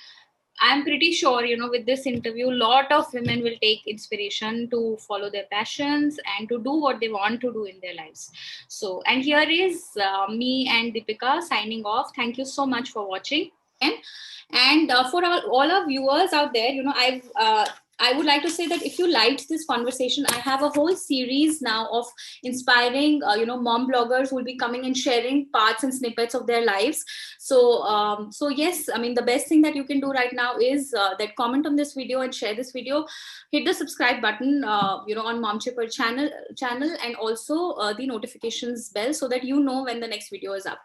I'm pretty sure, with this interview, a lot of women will take inspiration to follow their passions and to do what they want to do in their lives. So, and here is me and Deepika signing off. Thank you so much for watching. And for all our viewers out there, I would like to say that if you liked this conversation, I have a whole series now of inspiring, mom bloggers who will be coming and sharing parts and snippets of their lives. So yes, I mean, the best thing that you can do right now is that comment on this video and share this video, hit the subscribe button, on Mom Chipper channel, and also the notifications bell so that you know when the next video is up.